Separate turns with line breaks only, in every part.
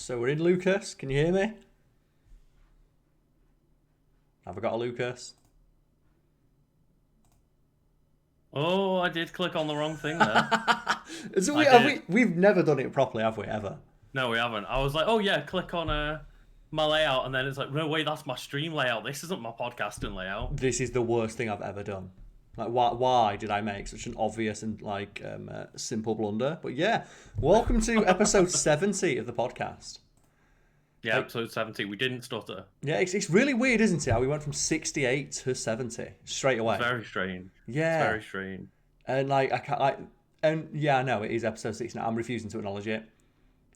So we're in, Lucas. Can you hear me? Have I got a Lucas?
Oh, I did click on the wrong thing there.
We've never done it properly, have we, ever?
No, we haven't. I was like, oh yeah, click on my layout, and then it's like, no, wait, that's my stream layout. This isn't my podcasting layout.
This is the worst thing I've ever done. Like, why did I make such an obvious and simple blunder? But yeah, welcome to episode 70 of the podcast.
Yeah, episode 70. We didn't stutter.
Yeah, it's really weird, isn't it? How we went from 68 to 70 straight away.
It's very strange.
Yeah,
it's very strange.
And I can't I know it is episode 60 now. I'm refusing to acknowledge it.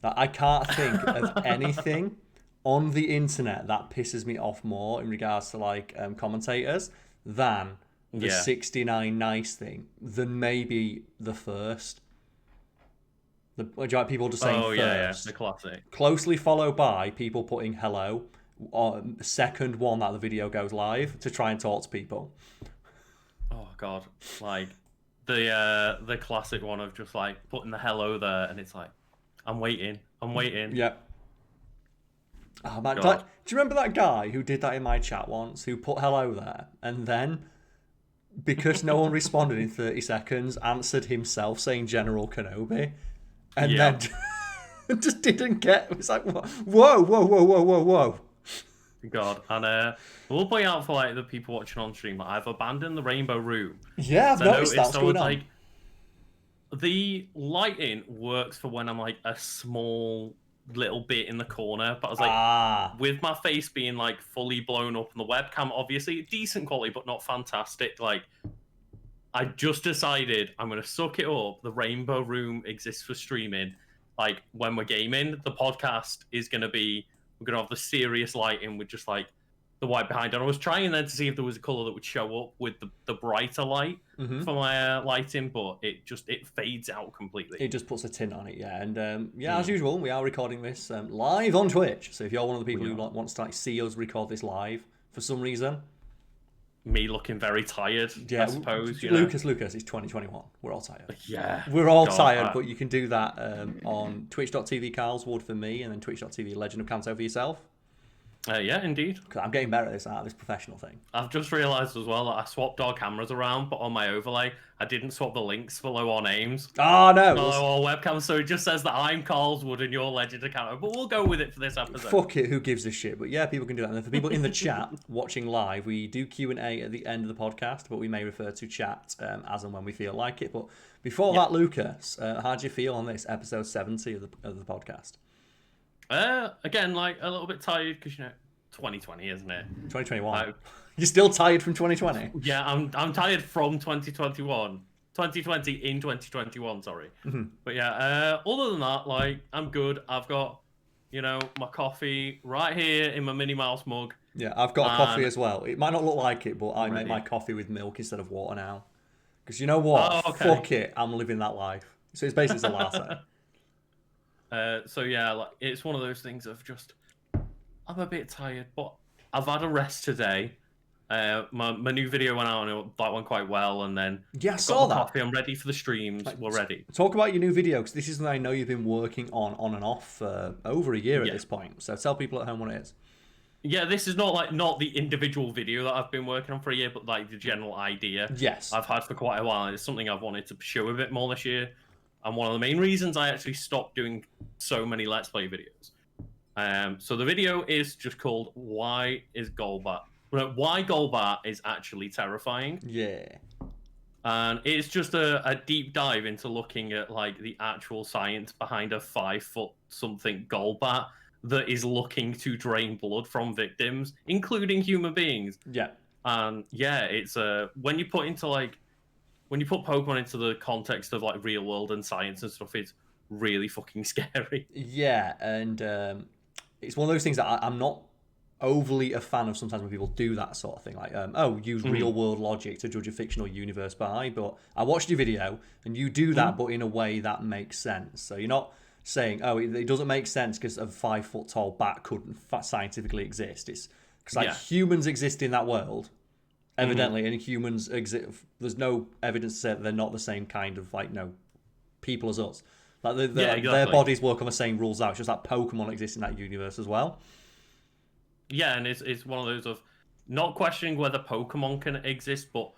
I can't think of anything on the internet that pisses me off more in regards to commentators than the 69 nice thing than maybe the first. People just saying first.
Yeah, the classic.
Closely followed by people putting hello, or second one that the video goes live to try and talk to people.
Oh god, like the classic one of just like putting the hello there, and it's like, I'm waiting.
Yep. Oh man, do you remember that guy who did that in my chat once, who put hello there, and then, because no one responded in 30 seconds, answered himself saying General Kenobi, and then just didn't get, it was like, whoa.
God, and we'll point out for like the people watching on stream, I've abandoned the rainbow room.
Yeah, I've noticed that's going on.
Like, the lighting works for when I'm like a small little bit in the corner, but I was like, with my face being like fully blown up, and the webcam obviously decent quality but not fantastic, like I just decided I'm gonna suck it up. The rainbow room exists for streaming. Like when we're gaming, the podcast is gonna be, we're gonna have the serious lighting with just like the white behind. And I was trying then to see if there was a color that would show up with the brighter light for my lighting, but it fades out completely.
It just puts a tint on it, yeah. And as usual, we are recording this live on Twitch. So if you're one of the people who wants to see us record this live for some reason,
me looking very tired, I suppose.
Lucas, it's 2021. We're all tired.
Yeah.
We're all tired, but you can do that on twitch.tv Karl's Wood for me, and then twitch.tv Legend of Kanto for yourself.
Yeah, indeed.
I'm getting better at this professional thing.
I've just realised as well that I swapped our cameras around, but on my overlay, I didn't swap the links below our names.
Oh, no.
Below our webcams, so it just says that I'm Karl's Wood and you're Legend of Kanto. But we'll go with it for this episode.
Fuck it, who gives a shit? But yeah, people can do that. And for people in the chat watching live, we do Q&A at the end of the podcast, but we may refer to chat as and when we feel like it. But before that, Lucas, how do you feel on this episode 70 of the podcast?
Again, like a little bit tired because 2020, isn't it?
2021. You're still tired from 2020?
Yeah, I'm tired from 2021. 2020 in 2021, sorry.
Mm-hmm.
But yeah, other than that, like, I'm good. I've got, my coffee right here in my Minnie Mouse mug.
Yeah, I've got a coffee as well. It might not look like it, but I make my coffee with milk instead of water now. Because you know what?
Oh, okay.
Fuck it. I'm living that life. So it's basically a latte.
So yeah, like, it's one of those things of just, I'm a bit tired, but I've had a rest today. My new video went out and that went quite well, and then
I saw that.
Coffee. I'm ready for the streams. We're ready.
Talk about your new video, because this is something I know you've been working on and off for over a year at this point. So tell people at home what it is.
Yeah, this is not the individual video that I've been working on for a year, but like the general idea.
Yes.
I've had for quite a while. It's something I've wanted to pursue a bit more this year, and one of the main reasons I actually stopped doing so many Let's Play videos. So the video is just called Why is Golbat? Why Golbat is actually terrifying.
Yeah.
And it's just a deep dive into looking at like the actual science behind a 5-foot something Golbat that is looking to drain blood from victims, including human beings.
Yeah.
And yeah, it's when you put Pokemon into the context of like real world and science and stuff, it's really fucking scary.
Yeah, and it's one of those things that I'm not overly a fan of sometimes when people do that sort of thing, like use real world logic to judge a fictional universe by. But I watched your video and you do that, but in a way that makes sense. So you're not saying it doesn't make sense because a 5-foot tall bat couldn't scientifically exist. It's because humans exist in that world evidently, and humans exist. There's no evidence to say that they're not the same kind of people as us. Like
exactly.
their bodies work on the same rules out. It's just that Pokemon exists in that universe as well.
Yeah, and it's one of those of not questioning whether Pokemon can exist, but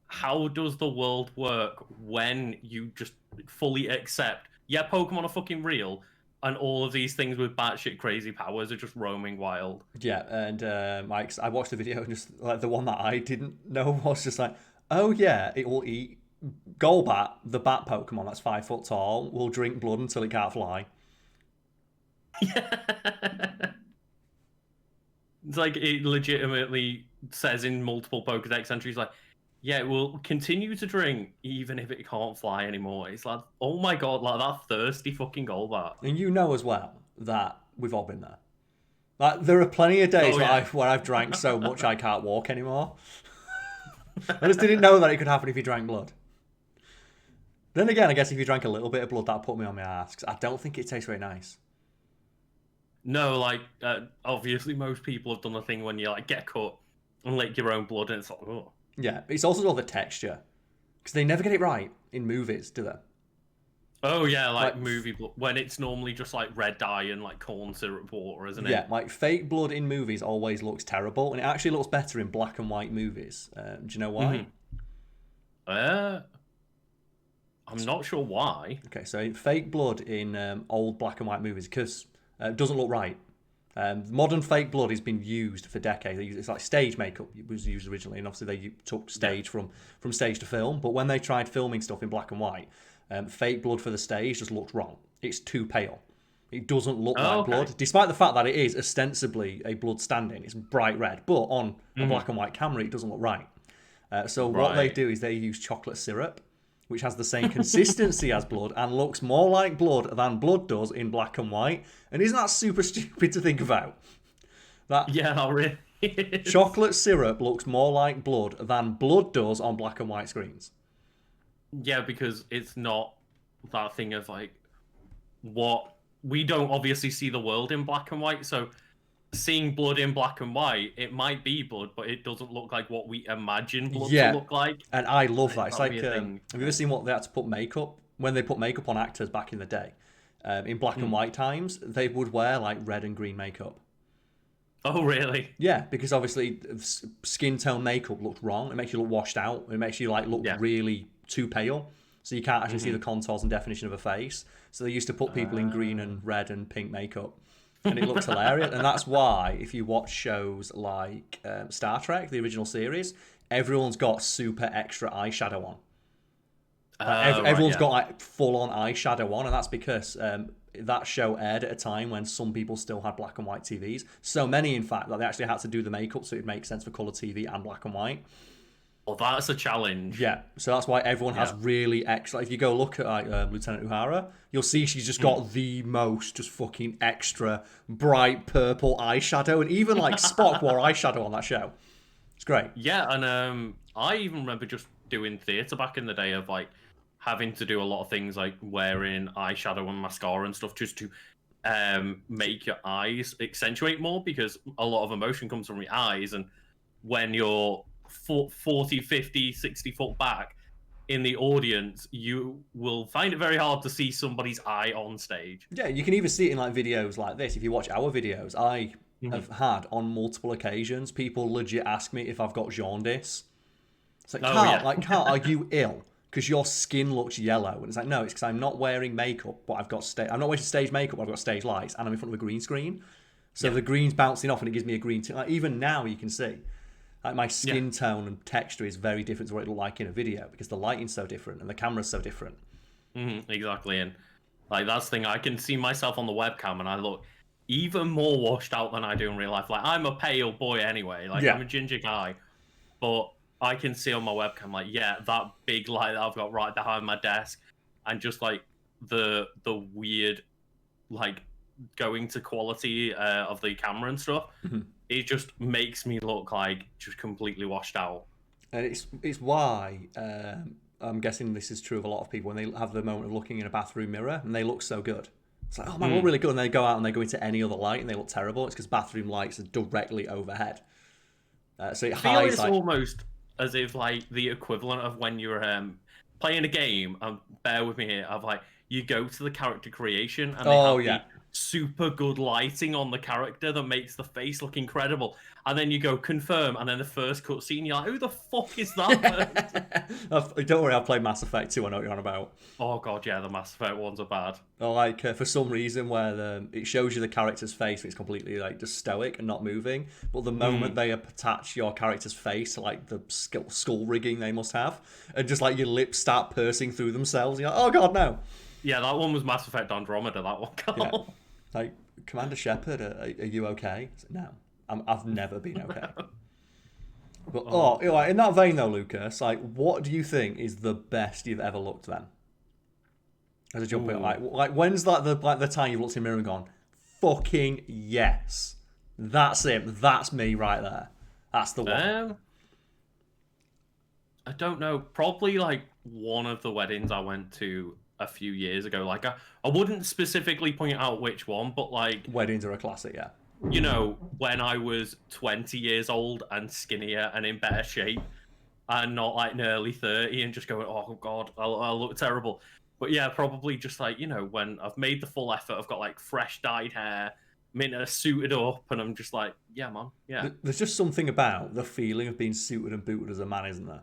how does the world work when you just fully accept, yeah, Pokemon are fucking real, and all of these things with batshit crazy powers are just roaming wild.
Yeah, and I watched the video and just like the one that I didn't know was just like, oh yeah, it will eat Golbat, the bat Pokemon that's 5 foot tall, will drink blood until it can't fly.
Yeah. It's like it legitimately says in multiple Pokedex entries, like, yeah, it will continue to drink even if it can't fly anymore. It's like, oh my god, like that thirsty fucking Golbat.
And you know as well that we've all been there. Like there are plenty of days
Oh, yeah.
where I've drank so much I can't walk anymore. I just didn't know that it could happen if you drank blood. Then again, I guess if you drank a little bit of blood, that put me on my ass. 'Cause I don't think it tastes very nice.
No, like, obviously most people have done the thing when you like get cut and lick your own blood, and it's like, oh.
Yeah, it's also all the texture. Because they never get it right in movies, do they?
Oh yeah, like movie blood, when it's normally just like red dye and like corn syrup water, isn't it?
Yeah, like fake blood in movies always looks terrible, and it actually looks better in black and white movies. Do you know why?
I'm not sure why.
Okay, so fake blood in old black and white movies, because it doesn't look right. Modern fake blood has been used for decades. It's like stage makeup was used originally, and obviously they took stage from stage to film. But when they tried filming stuff in black and white, fake blood for the stage just looked wrong. It's too pale. It doesn't look like blood, despite the fact that it is ostensibly a blood stand-in. It's bright red, but on a black and white camera, it doesn't look right. So what they do is they use chocolate syrup, which has the same consistency as blood and looks more like blood than blood does in black and white. And isn't that super stupid to think about? That
yeah, not really.
chocolate syrup looks more like blood than blood does on black and white screens.
Yeah, because it's not that thing of like what we don't obviously see the world in black and white, so seeing blood in black and white, it might be blood, but it doesn't look like what we imagine blood to look like.
And I love that. It's like, have you ever seen what they had to put makeup, when they put makeup on actors back in the day? In black and white times, they would wear like red and green makeup.
Oh, really?
Yeah, because obviously skin tone makeup looked wrong. It makes you look washed out. It makes you like look really too pale. So you can't actually see the contours and definition of a face. So they used to put people in green and red and pink makeup. And it looks hilarious. And that's why, if you watch shows like Star Trek, the original series, everyone's got super extra eyeshadow on. Everyone's got like full-on eyeshadow on, and that's because that show aired at a time when some people still had black and white TVs. So many, in fact, that they actually had to do the makeup so it makes sense for colour TV and black and white.
Well, that's a challenge.
Yeah, so that's why everyone has really extra. If you go look at like Lieutenant Uhura, you'll see she's just got the most just fucking extra bright purple eyeshadow, and even like Spock wore eyeshadow on that show. It's great.
Yeah, and I even remember just doing theatre back in the day of like having to do a lot of things like wearing eyeshadow and mascara and stuff just to make your eyes accentuate more, because a lot of emotion comes from your eyes, and when you're 40, 50, 60 foot back in the audience, you will find it very hard to see somebody's eye on stage.
Yeah, you can even see it in like videos like this. If you watch our videos, I have had on multiple occasions people legit ask me if I've got jaundice. It's like, Karl, are you ill? Because your skin looks yellow. And it's like, no, it's because I'm not wearing makeup, but I've got I'm not wearing stage makeup, but I've got stage lights, and I'm in front of a green screen. So the green's bouncing off and it gives me a green tint. Like, even now you can see like my skin tone and texture is very different to what it looked like in a video, because the lighting's so different and the camera's so different.
Exactly, and like that's the thing, I can see myself on the webcam and I look even more washed out than I do in real life. Like, I'm a pale boy anyway, like I'm a ginger guy, but I can see on my webcam like, that big light that I've got right behind my desk, and just like the weird like going to quality of the camera and stuff. It just makes me look like just completely washed out.
And it's why I'm guessing this is true of a lot of people when they have the moment of looking in a bathroom mirror and they look so good. It's like, oh man, we're really good. And they go out and they go into any other light and they look terrible. It's because bathroom lights are directly overhead. So it hides.
It's almost as if like the equivalent of when you're playing a game. Bear with me here. Of like you go to the character creation and they
Oh
have
yeah.
the super good lighting on the character that makes the face look incredible. And then you go confirm, and then the first cutscene, you're like, who the fuck is that person?
Don't worry, I've played Mass Effect 2, I know what you're on about.
Oh god, yeah, the Mass Effect ones are bad.
Or like for some reason where it shows you the character's face, it's completely like just stoic and not moving. But the moment they attach your character's face to like the skull rigging they must have, and just like your lips start pursing through themselves, you're like, oh god, no.
Yeah, that one was Mass Effect Andromeda. That one, Karl.
Yeah. Like, Commander Shepard, are you okay? No, I've never been okay. But in that vein though, Lucas, like, what do you think is the best you've ever looked then? As a jump in, like when's that the time you've looked in the mirror and gone, fucking yes, that's him, that's me right there, that's the one.
I don't know. Probably like one of the weddings I went to a few years ago. Like I wouldn't specifically point out which one, but like
Weddings are a classic, yeah.
You know, when I was 20 years old and skinnier and in better shape, and not like nearly 30 and just going, oh god, I'll look terrible. But yeah, probably just like, you know, when I've made the full effort, I've got like fresh dyed hair, suited up, and I'm just like, yeah, man, yeah.
There's just something about the feeling of being suited and booted as a man, isn't there?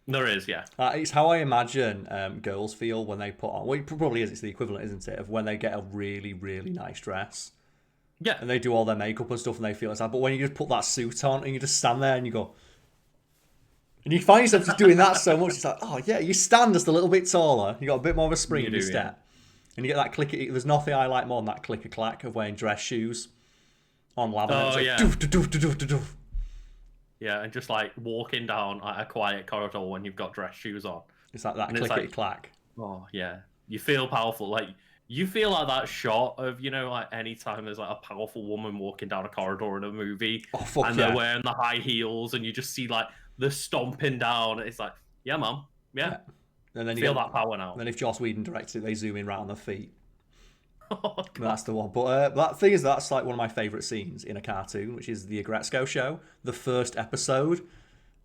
There is, yeah.
It's how I imagine girls feel when they put on, well, it probably is, it's the equivalent, isn't it, of when they get a really, really nice dress.
Yeah.
And they do all their makeup and stuff and they feel like that. But when you just put that suit on and you just stand there and you go, and you find yourself just doing that so much, it's like, oh yeah, you stand just a little bit taller, you got a bit more of a spring in your step. Yeah. And you get that clicky, there's nothing I like more than that click-a-clack of wearing dress shoes on laminate.
Oh, yeah.
Doof, doof, doof, doof, doof.
Yeah, and just like walking down a quiet corridor when you've got dress shoes on.
It's like that clickety-clack.
Oh, yeah. You feel powerful. Like, you feel like that shot of, you know, like anytime there's like a powerful woman walking down a corridor in a movie.
Oh, fuck
and
yeah.
They're wearing the high heels and you just see like the stomping down. It's like, yeah, man. Yeah.
And then you
feel that power now.
And then if Joss Whedon directs it, they zoom in right on the feet. Oh, that's the one. But that thing is, that's like one of my favourite scenes in a cartoon, which is the Agretzko show, the first episode,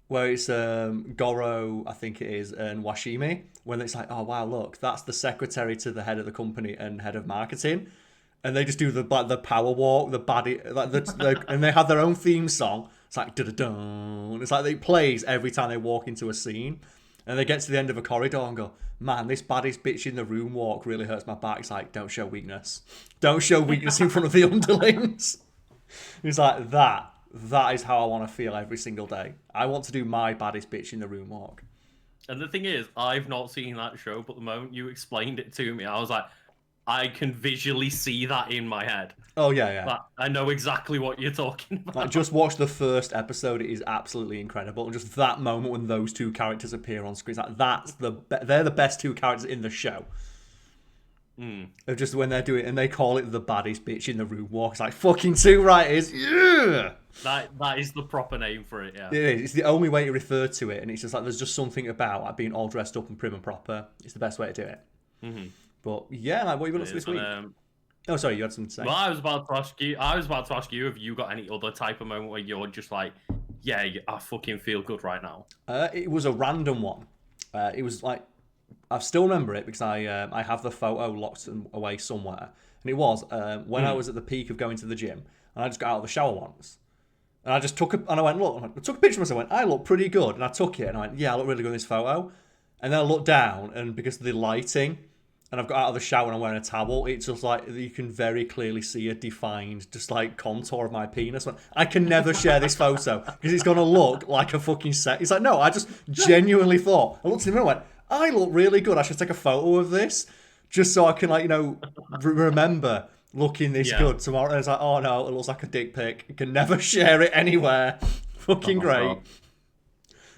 where it's Goro, I think it is, and Washimi, when it's like, oh wow, look, that's the secretary to the head of the company and head of marketing, and they just do the power walk, the baddie, like and they have their own theme song. It's like da da da. It's like it plays every time they walk into a scene. And they get to the end of a corridor and go, man, this baddest bitch in the room walk really hurts my back. It's like, don't show weakness. Don't show weakness in front of the underlings. It's like, that is how I want to feel every single day. I want to do my baddest bitch in the room walk.
And the thing is, I've not seen that show, but the moment you explained it to me, I was like, I can visually see that in my head.
Oh, yeah.
Like, I know exactly what you're talking about.
Like, just watch the first episode. It is absolutely incredible. And just that moment when those two characters appear on screen, they're the best two characters in the show. Of just when they're doing it, and they call it the baddest bitch in the room walk. It's like, fucking two writers. Yeah!
That is the proper name for it, yeah.
It is. It's the only way to refer to it. And it's just like, there's just something about like being all dressed up and prim and proper. It's the best way to do it. Mm-hmm. But yeah, like, what have you been up to this week? Oh, sorry, you had something to say.
Well, I was about to ask you if you got any other type of moment where you're just like, yeah, I fucking feel good right now.
It was a random one. It was like, I still remember it because I have the photo locked away somewhere. And it was when I was at the peak of going to the gym, and I just got out of the shower once. And I just took and I went, look, I took a picture of myself. I went, I look pretty good. And I took it and I went, yeah, I look really good in this photo. And then I looked down, and because of the lighting, and I've got out of the shower and I'm wearing a towel, it's just like you can very clearly see a defined, just like contour of my penis. I can never share this photo because it's going to look like a fucking set. It's like, no, I just genuinely thought, I looked in the mirror and went, I look really good. I should take a photo of this just so I can, like, you know, remember looking this good tomorrow. And it's like, oh no, it looks like a dick pic. You can never share it anywhere. Fucking great. God.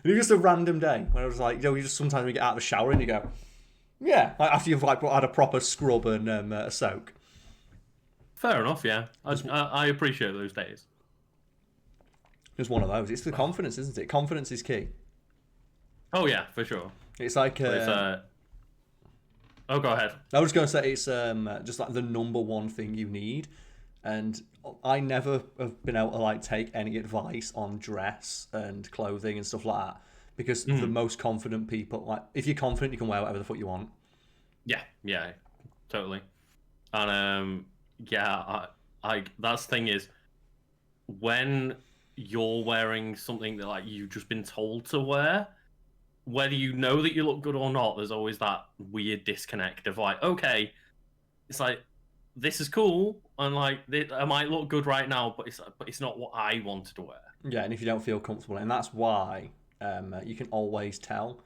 And it was just a random day when I was like, you know, you just sometimes you get out of the shower and you go, yeah, like after you've like had a proper scrub and a soak.
Fair enough, yeah. I appreciate those days.
Just one of those. It's the confidence, isn't it? Confidence is key.
Oh yeah, for sure.
It's like.
Oh, go ahead.
I was going to say it's just like the number one thing you need, and I never have been able to like take any advice on dress and clothing and stuff like that. Because the most confident people, like, if you're confident, you can wear whatever the fuck you want.
Yeah. totally. And yeah, I that's the thing is, when you're wearing something that like you've just been told to wear, whether you know that you look good or not, there's always that weird disconnect of like, okay, it's like this is cool, and like I might look good right now, but it's not what I wanted to wear.
Yeah, and if you don't feel comfortable, and that's why you can always tell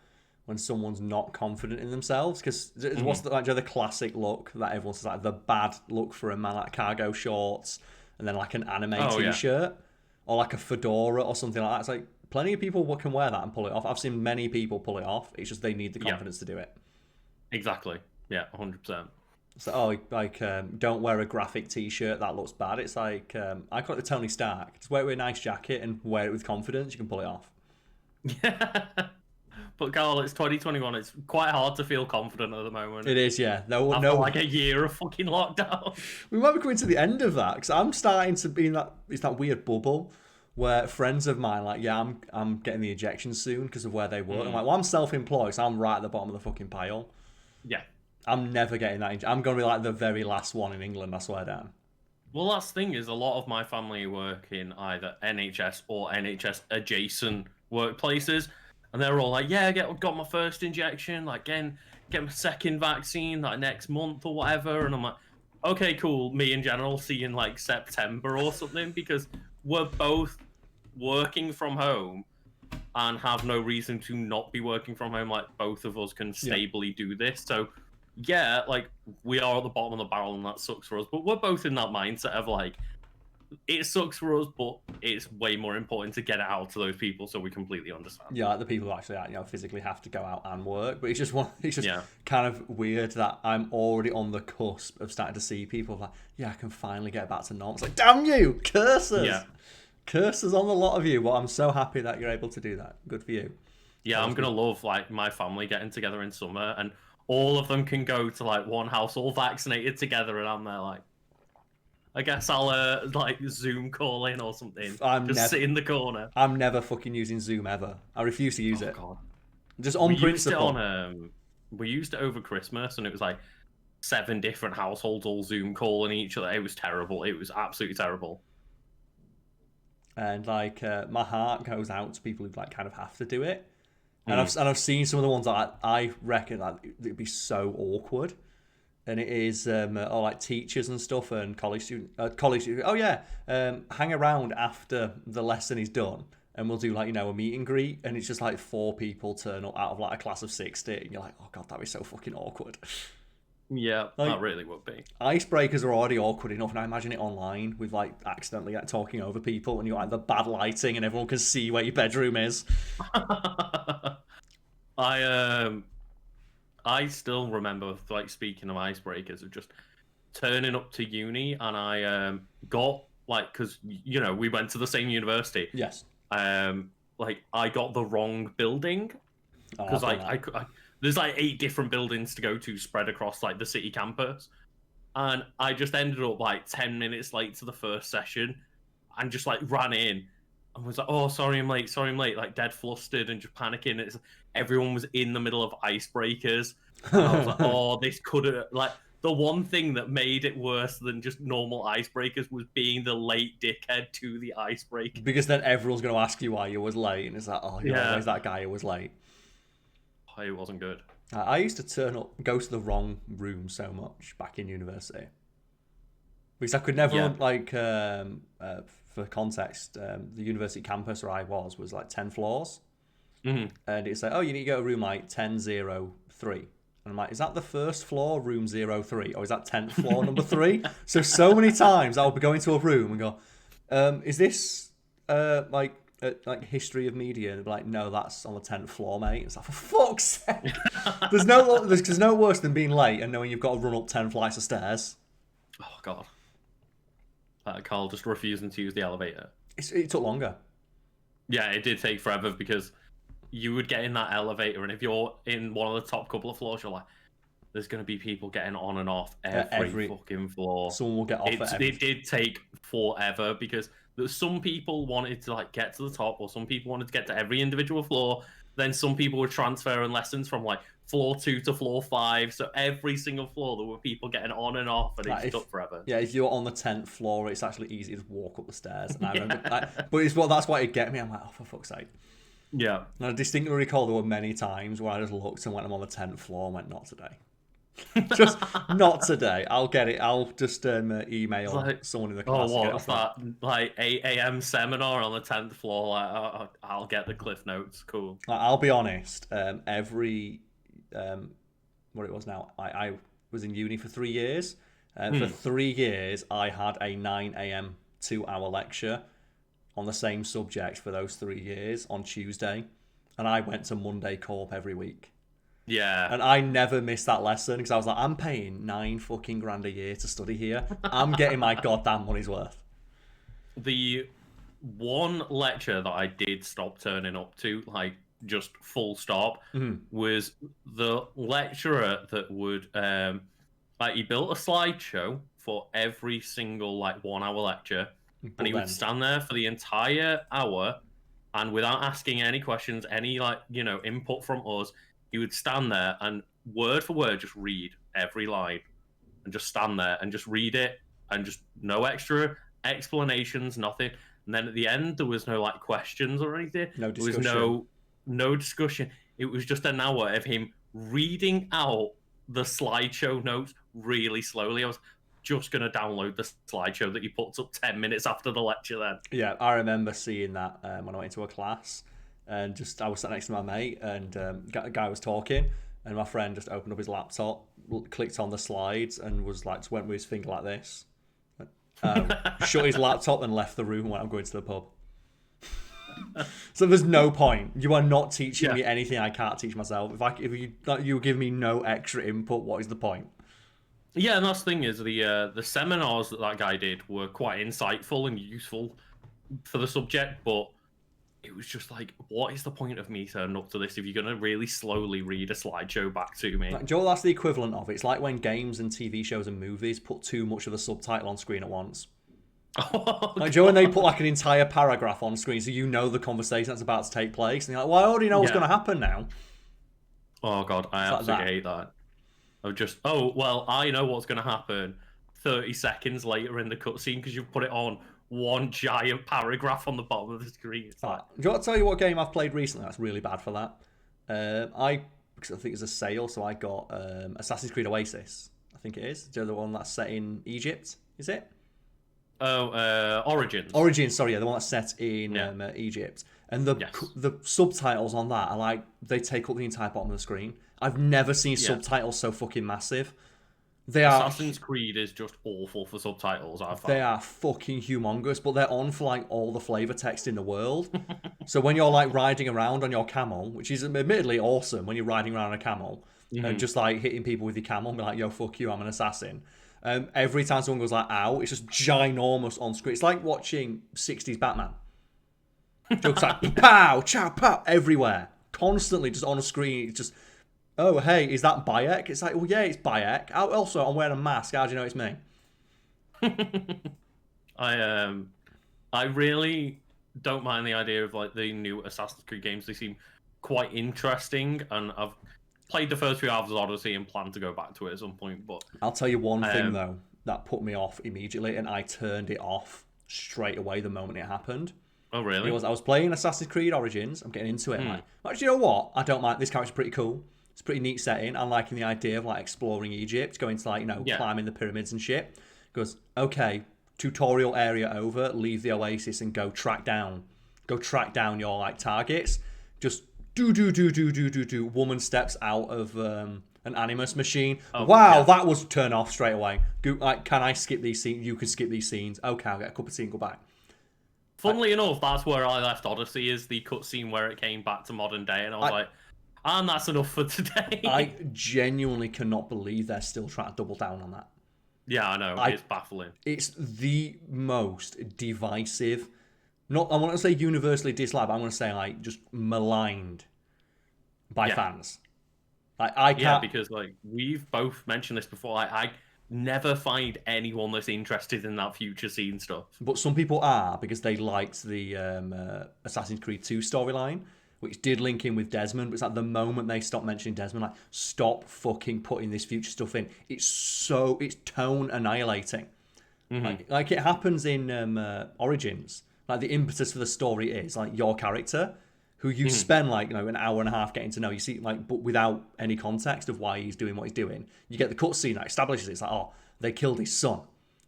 when someone's not confident in themselves, because what's the classic look that everyone says, like the bad look for a man, like cargo shorts and then like an anime t-shirt or like a fedora or something like that. It's like plenty of people can wear that and pull it off. I've seen many people pull it off. It's just they need the confidence to do it.
Exactly. Yeah, 100%.
So, don't wear a graphic t-shirt, that looks bad. It's like, I call it the Tony Stark. Just wear it with a nice jacket and wear it with confidence, you can pull it off.
Yeah. But Karl, it's 2021. It's quite hard to feel confident at the moment.
It is, yeah.
After like a year of fucking lockdown.
We might be coming to the end of that, because I'm starting to be in that weird bubble where friends of mine, like, yeah, I'm getting the injection soon because of where they work. I'm like, well, I'm self-employed, so I'm right at the bottom of the fucking pile.
Yeah.
I'm never getting that. I'm going to be like the very last one in England, I swear down.
Well, that's the thing is a lot of my family work in either NHS or NHS adjacent workplaces. And they're all like, yeah, got my first injection, like get my second vaccine like next month or whatever. And I'm like, okay, cool. Me in general, see you in like September or something, because we're both working from home and have no reason to not be working from home. Like both of us can stably do this. So yeah, like we are at the bottom of the barrel and that sucks for us. But we're both in that mindset of like, it sucks for us, but it's way more important to get it out to those people, so we completely understand.
Yeah, like the people who actually, physically have to go out and work. But it's just kind of weird that I'm already on the cusp of starting to see people like, yeah, I can finally get back to normal. It's like, damn you, curses! Yeah. Curses on the lot of you. But I'm so happy that you're able to do that. Good for you.
Yeah, I'm gonna love like my family getting together in summer, and all of them can go to like one house, all vaccinated together, and I'm there like, I guess I'll like Zoom call in or something. Sit in the corner.
I'm never fucking using Zoom ever. I refuse to use it.
God.
Just on principle.
We used it over Christmas, and it was like 7 different households all Zoom calling each other. It was terrible. It was absolutely terrible.
And like my heart goes out to people who like kind of have to do it. And I've seen some of the ones that I reckon that it'd be so awkward. And it is like teachers and stuff and college students. Oh yeah, hang around after the lesson is done, and we'll do like a meet and greet, and it's just like 4 people turn up out of like a class of 60, and you're like, oh god, that'd be so fucking awkward.
Yeah, like, that really would be.
Icebreakers are already awkward enough, and I imagine it online with like accidentally like, talking over people, and you like the bad lighting, and everyone can see where your bedroom is.
I still remember, like, speaking of icebreakers, of just turning up to uni, and I got, like, because, we went to the same university.
Yes.
Like, I got the wrong building, because, there's, like, 8 different buildings to go to spread across, like, the city campus, and I just ended up, like, 10 minutes late to the first session, and just, like, ran in, and was like, oh, sorry I'm late, like dead flustered and just panicking. Everyone was in the middle of icebreakers. And I was like, oh, this could have, like, the one thing that made it worse than just normal icebreakers was being the late dickhead to the icebreaker.
Because then everyone's going to ask you why you was late, and it's like, oh, where's that guy who was late?
Oh, it wasn't good.
I used to go to the wrong room so much back in university. Because I could never, for context, the university campus where I was like 10 floors.
Mm-hmm.
And it's like, oh, you need to go to room like 1003. And I'm like, is that the first floor, room 03? Or is that 10th floor, number 3? So many times I'll be going to a room and go, is this like history of media? And they'll be like, no, that's on the 10th floor, mate. It's like, for fuck's sake. There's no worse than being late and knowing you've got to run up 10 flights of stairs.
Oh, God. Karl just refusing to use the elevator.
It took longer.
Yeah, it did take forever because you would get in that elevator, and if you're in one of the top couple of floors, you're like, there's going to be people getting on and off every fucking floor.
Someone will get off at every...
It did take forever because some people wanted to like get to the top, or some people wanted to get to every individual floor, Then some people were transferring lessons from like floor 2 to floor 5. So every single floor there were people getting on and off, and it took forever.
Yeah, if you're on the 10th floor, it's actually easy to walk up the stairs. And I remember,
Yeah.
but that's why it get me. I'm like, oh, for fuck's sake.
Yeah.
And I distinctly recall there were many times where I just looked and went, I'm on the 10th floor and went, not today. Just not today. I'll get it. I'll just email
like,
someone in the class.
Oh, what's that? Like 8 a.m. seminar on the 10th floor. Like, I'll get the cliff notes. Cool.
I'll be honest. Every what it was now, I was in uni for 3 years. For 3 years, I had a 9 a.m. 2-hour lecture on the same subject for those 3 years on Tuesday, and I went to Monday Corp every week.
Yeah.
And I never missed that lesson because I was like, I'm paying $9 fucking grand a year to study here. I'm getting my goddamn money's worth.
The one lecture that I did stop turning up to, like just full stop, was the lecturer that would like he built a slideshow for every single like 1 hour lecture, and he would stand there for the entire hour, and without asking any questions, any like input from us, he would stand there and word for word just read every line and just stand there and just read it and just no extra explanations, nothing. And then at the end, there was no like questions or anything.
No discussion.
There was no discussion. It was just an hour of him reading out the slideshow notes really slowly. I was just going to download the slideshow that he puts up 10 minutes after the lecture then.
Yeah, I remember seeing that when I went into a class. And I was sat next to my mate, and a guy was talking, and my friend just opened up his laptop, clicked on the slides, and was like, just went with his finger like this, shut his laptop, and left the room. And went, I'm going to the pub. So there's no point. You are not teaching me anything I can't teach myself. If you give me no extra input, what is the point?
Yeah, and that's the thing is the seminars that guy did were quite insightful and useful for the subject, but it was just like, what is the point of me turning up to this if you're going to really slowly read a slideshow back to me?
Like, Joel, that's the equivalent of it. It's like when games and TV shows and movies put too much of the subtitle on screen at once. Like, Joe, when they put like an entire paragraph on screen so you know the conversation that's about to take place, and you're like, well, I already know what's going to happen now.
Oh, God, I absolutely hate that. I know what's going to happen 30 seconds later in the cutscene because you've put it on one giant paragraph on the bottom of the screen. It's like...
Do you want to tell you what game I've played recently that's really bad for that? Because I think it's a sale, so I got Assassin's Creed Oasis. I think it is. The other one that's set in Egypt, is it?
Oh, Origins.
Origins, sorry, yeah, the one that's set in Egypt. And the subtitles on that are like, they take up the entire bottom of the screen. I've never seen subtitles so fucking massive.
Assassin's Creed is just awful for subtitles, I've found.
They are fucking humongous, but they're on for like all the flavor text in the world. So when you're like riding around on your camel, which is admittedly awesome when you're riding around on a camel and just like hitting people with your camel and be like, yo, fuck you, I'm an assassin. Every time someone goes like, ow, it's just ginormous on screen. It's like watching 60s Batman. Jokes like, pow, chow, pow, everywhere. Constantly just on a screen. It's just... Oh, hey, is that Bayek? It's like, well, yeah, it's Bayek. Also, I'm wearing a mask. How do you know it's me?
I really don't mind the idea of like the new Assassin's Creed games. They seem quite interesting, and I've played the first few halves of Odyssey and plan to go back to it at some point. But
I'll tell you one thing though that put me off immediately, and I turned it off straight away the moment it happened.
Oh, really?
I was playing Assassin's Creed Origins. I'm getting into it. I'm like, actually, you know what? I don't mind. This character's pretty cool. It's a pretty neat setting. I'm liking the idea of like exploring Egypt, going to like, climbing the pyramids and shit. Goes, okay, tutorial area over, leave the oasis and go track down your like targets. Just do. Woman steps out of an animus machine. Oh, wow, that was turn off straight away. Like, can I skip these scenes? You can skip these scenes. Okay, I'll get a cup of tea and go back.
Funnily enough, that's where I left Odyssey, is the cutscene where it came back to modern day, and I was like, and that's enough for today.
I genuinely cannot believe they're still trying to double down on that.
Yeah, I know. It's baffling.
It's the most divisive, I want to say universally disliked, but I want to say like just maligned by fans. Like, I can't...
Yeah, because like we've both mentioned this before. I never find anyone that's interested in that future scene stuff.
But some people are, because they liked the Assassin's Creed 2 storyline, which did link in with Desmond, but it's like the moment they stop mentioning Desmond, like, stop fucking putting this future stuff in. It's tone annihilating. Like it happens in Origins. Like the impetus for the story is like your character, who you spend like an hour and a half getting to know. You see, like, but without any context of why he's doing what he's doing. You get the cutscene that establishes it. It's like, oh, they killed his son.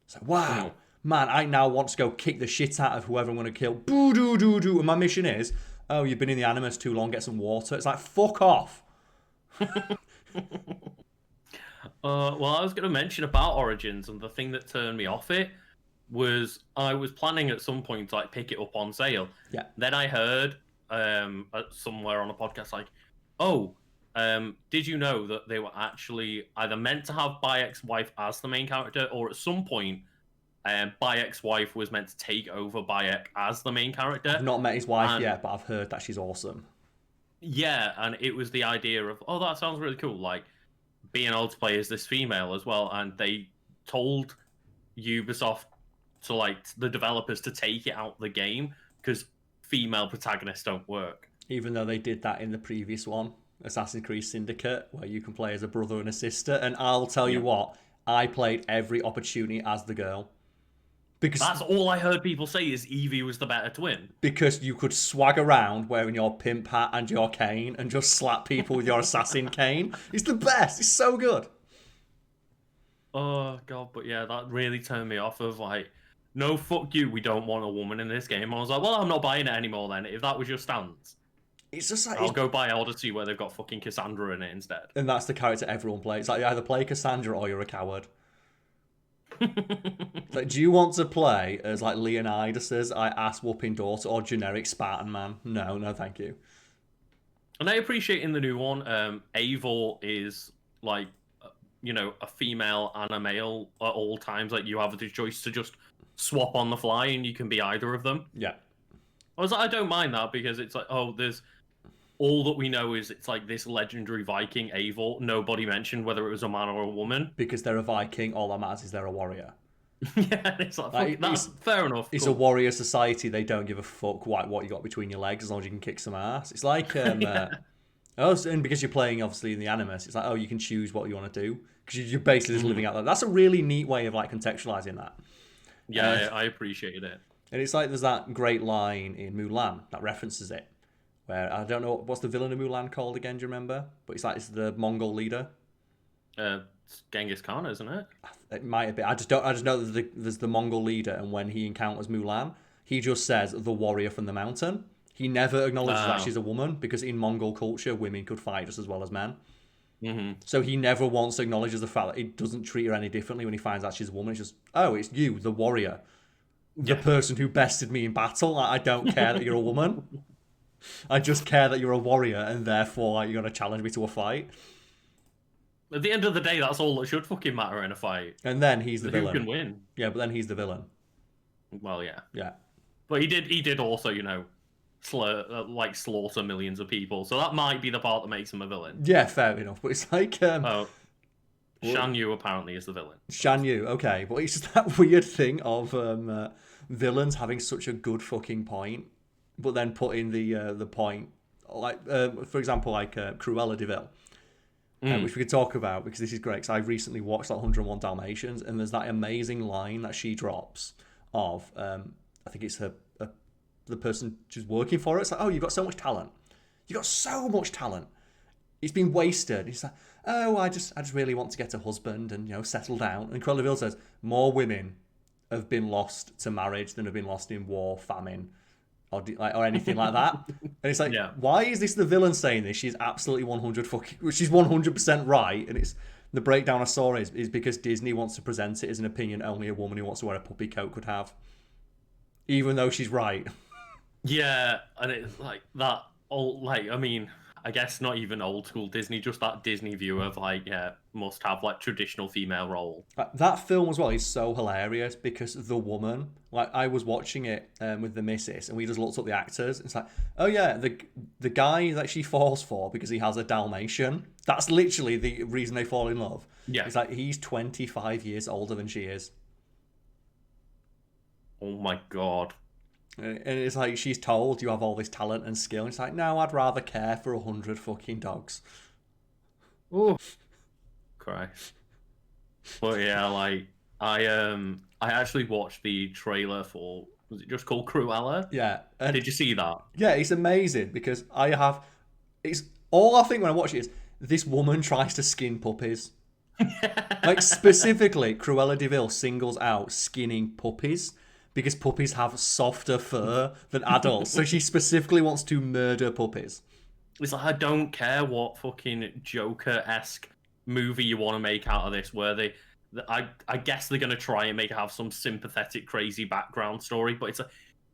It's like, wow, man, I now want to go kick the shit out of whoever I'm going to kill. Boo doo doo doo. And my mission is, oh, you've been in the Animus too long. Get some water. It's like, fuck off.
Well, I was going to mention about Origins, and the thing that turned me off it was I was planning at some point to like pick it up on sale.
Yeah.
Then I heard somewhere on a podcast like, did you know that they were actually either meant to have Bayek's wife as the main character, or at some point, Bayek's wife was meant to take over Bayek as the main character?
I've not met his wife yet, but I've heard that she's awesome.
Yeah, and it was the idea of, oh, that sounds really cool. Like, being able to play as this female as well, and they told Ubisoft to like the developers to take it out of the game because female protagonists don't work.
Even though they did that in the previous one, Assassin's Creed Syndicate, where you can play as a brother and a sister, and I'll tell you what, I played every opportunity as the girl. Because
that's all I heard people say is Evie was the better twin.
Because you could swag around wearing your pimp hat and your cane and just slap people with your assassin cane. It's the best. It's so good.
Oh, God. But yeah, that really turned me off of like, no, fuck you. We don't want a woman in this game. I was like, well, I'm not buying it anymore then. If that was your stance.
It's just like,
I'll go buy Odyssey where they've got fucking Cassandra in it instead.
And that's the character everyone plays. It's like you either play Cassandra or you're a coward. Like, do you want to play as like Leonidas's ass-whooping daughter or generic Spartan man? No, thank you.
And I appreciate in the new one, Eivor is like, a female and a male at all times. Like, you have the choice to just swap on the fly and you can be either of them.
Yeah.
I was like, I don't mind that because it's like, there's all that we know is it's like this legendary Viking Eivor. Nobody mentioned whether it was a man or a woman.
Because they're a Viking, all that matters is they're a warrior.
Yeah, it's like that's fair enough.
It's a warrior society. They don't give a fuck what you got between your legs as long as you can kick some ass. It's like, and because you're playing obviously in the Animus, it's like, you can choose what you want to do because you're basically just living out there. That's a really neat way of like contextualizing that.
Yeah, I appreciated it.
And it's like there's that great line in Mulan that references it, where I don't know what's the villain of Mulan called again. Do you remember? But it's the Mongol leader.
It's Genghis Khan, isn't it?
It might have been. I just know that there's the Mongol leader, and when he encounters Mulan, he just says the warrior from the mountain. He never acknowledges that she's a woman because in Mongol culture, women could fight just as well as men.
Mm-hmm.
So he never once acknowledges the fact that he doesn't treat her any differently when he finds out she's a woman. It's just, it's you, the warrior. The person who bested me in battle. I don't care that you're a woman. I just care that you're a warrior, and therefore you're going to challenge me to a fight.
At the end of the day, that's all that should fucking matter in a fight.
And then he's the villain.
Who can win?
Yeah, but then he's the villain.
Well, yeah.
Yeah.
But he did also, slaughter millions of people. So that might be the part that makes him a villain.
Yeah, fair enough. But it's like...
Shan Yu apparently is the villain.
Shan Yu, okay. But it's just that weird thing of villains having such a good fucking point, but then putting the point... Like, for example, like Cruella de Vil. Which we could talk about because this is great. Because I recently watched like 101 Dalmatians, and there's that amazing line that she drops of I think it's the person who's working for her. It's like, you've got so much talent. You've got so much talent. It's been wasted. It's like, I just really want to get a husband and settle down. And Cruella de Vil says more women have been lost to marriage than have been lost in war, famine, or anything like that. And it's like, why is this the villain saying this? She's absolutely 100% right. And it's the breakdown I saw is because Disney wants to present it as an opinion only a woman who wants to wear a puppy coat could have, even though she's right.
Yeah, and it's like that. I guess not even old school Disney, just that Disney view of must have traditional female role.
That film as well is so hilarious because the woman, I was watching it with the missus and we just looked up the actors. It's like, the guy that she falls for because he has a Dalmatian. That's literally the reason they fall in love.
Yeah,
it's like he's 25 years older than she is.
Oh my God.
And it's like, she's told you have all this talent and skill. And it's like, no, I'd rather care for 100 fucking dogs.
Oh, Christ. But yeah, like I actually watched the trailer for, was it just called Cruella?
Yeah. And
Did you see that?
yeah, it's amazing because it's all I think when I watch it is this woman tries to skin puppies. Like, specifically, Cruella de Vil singles out skinning puppies because puppies have softer fur than adults. So she specifically wants to murder puppies.
It's like, I don't care what fucking Joker-esque movie you want to make out of this, where I guess they're gonna try and make it have some sympathetic, crazy background story, but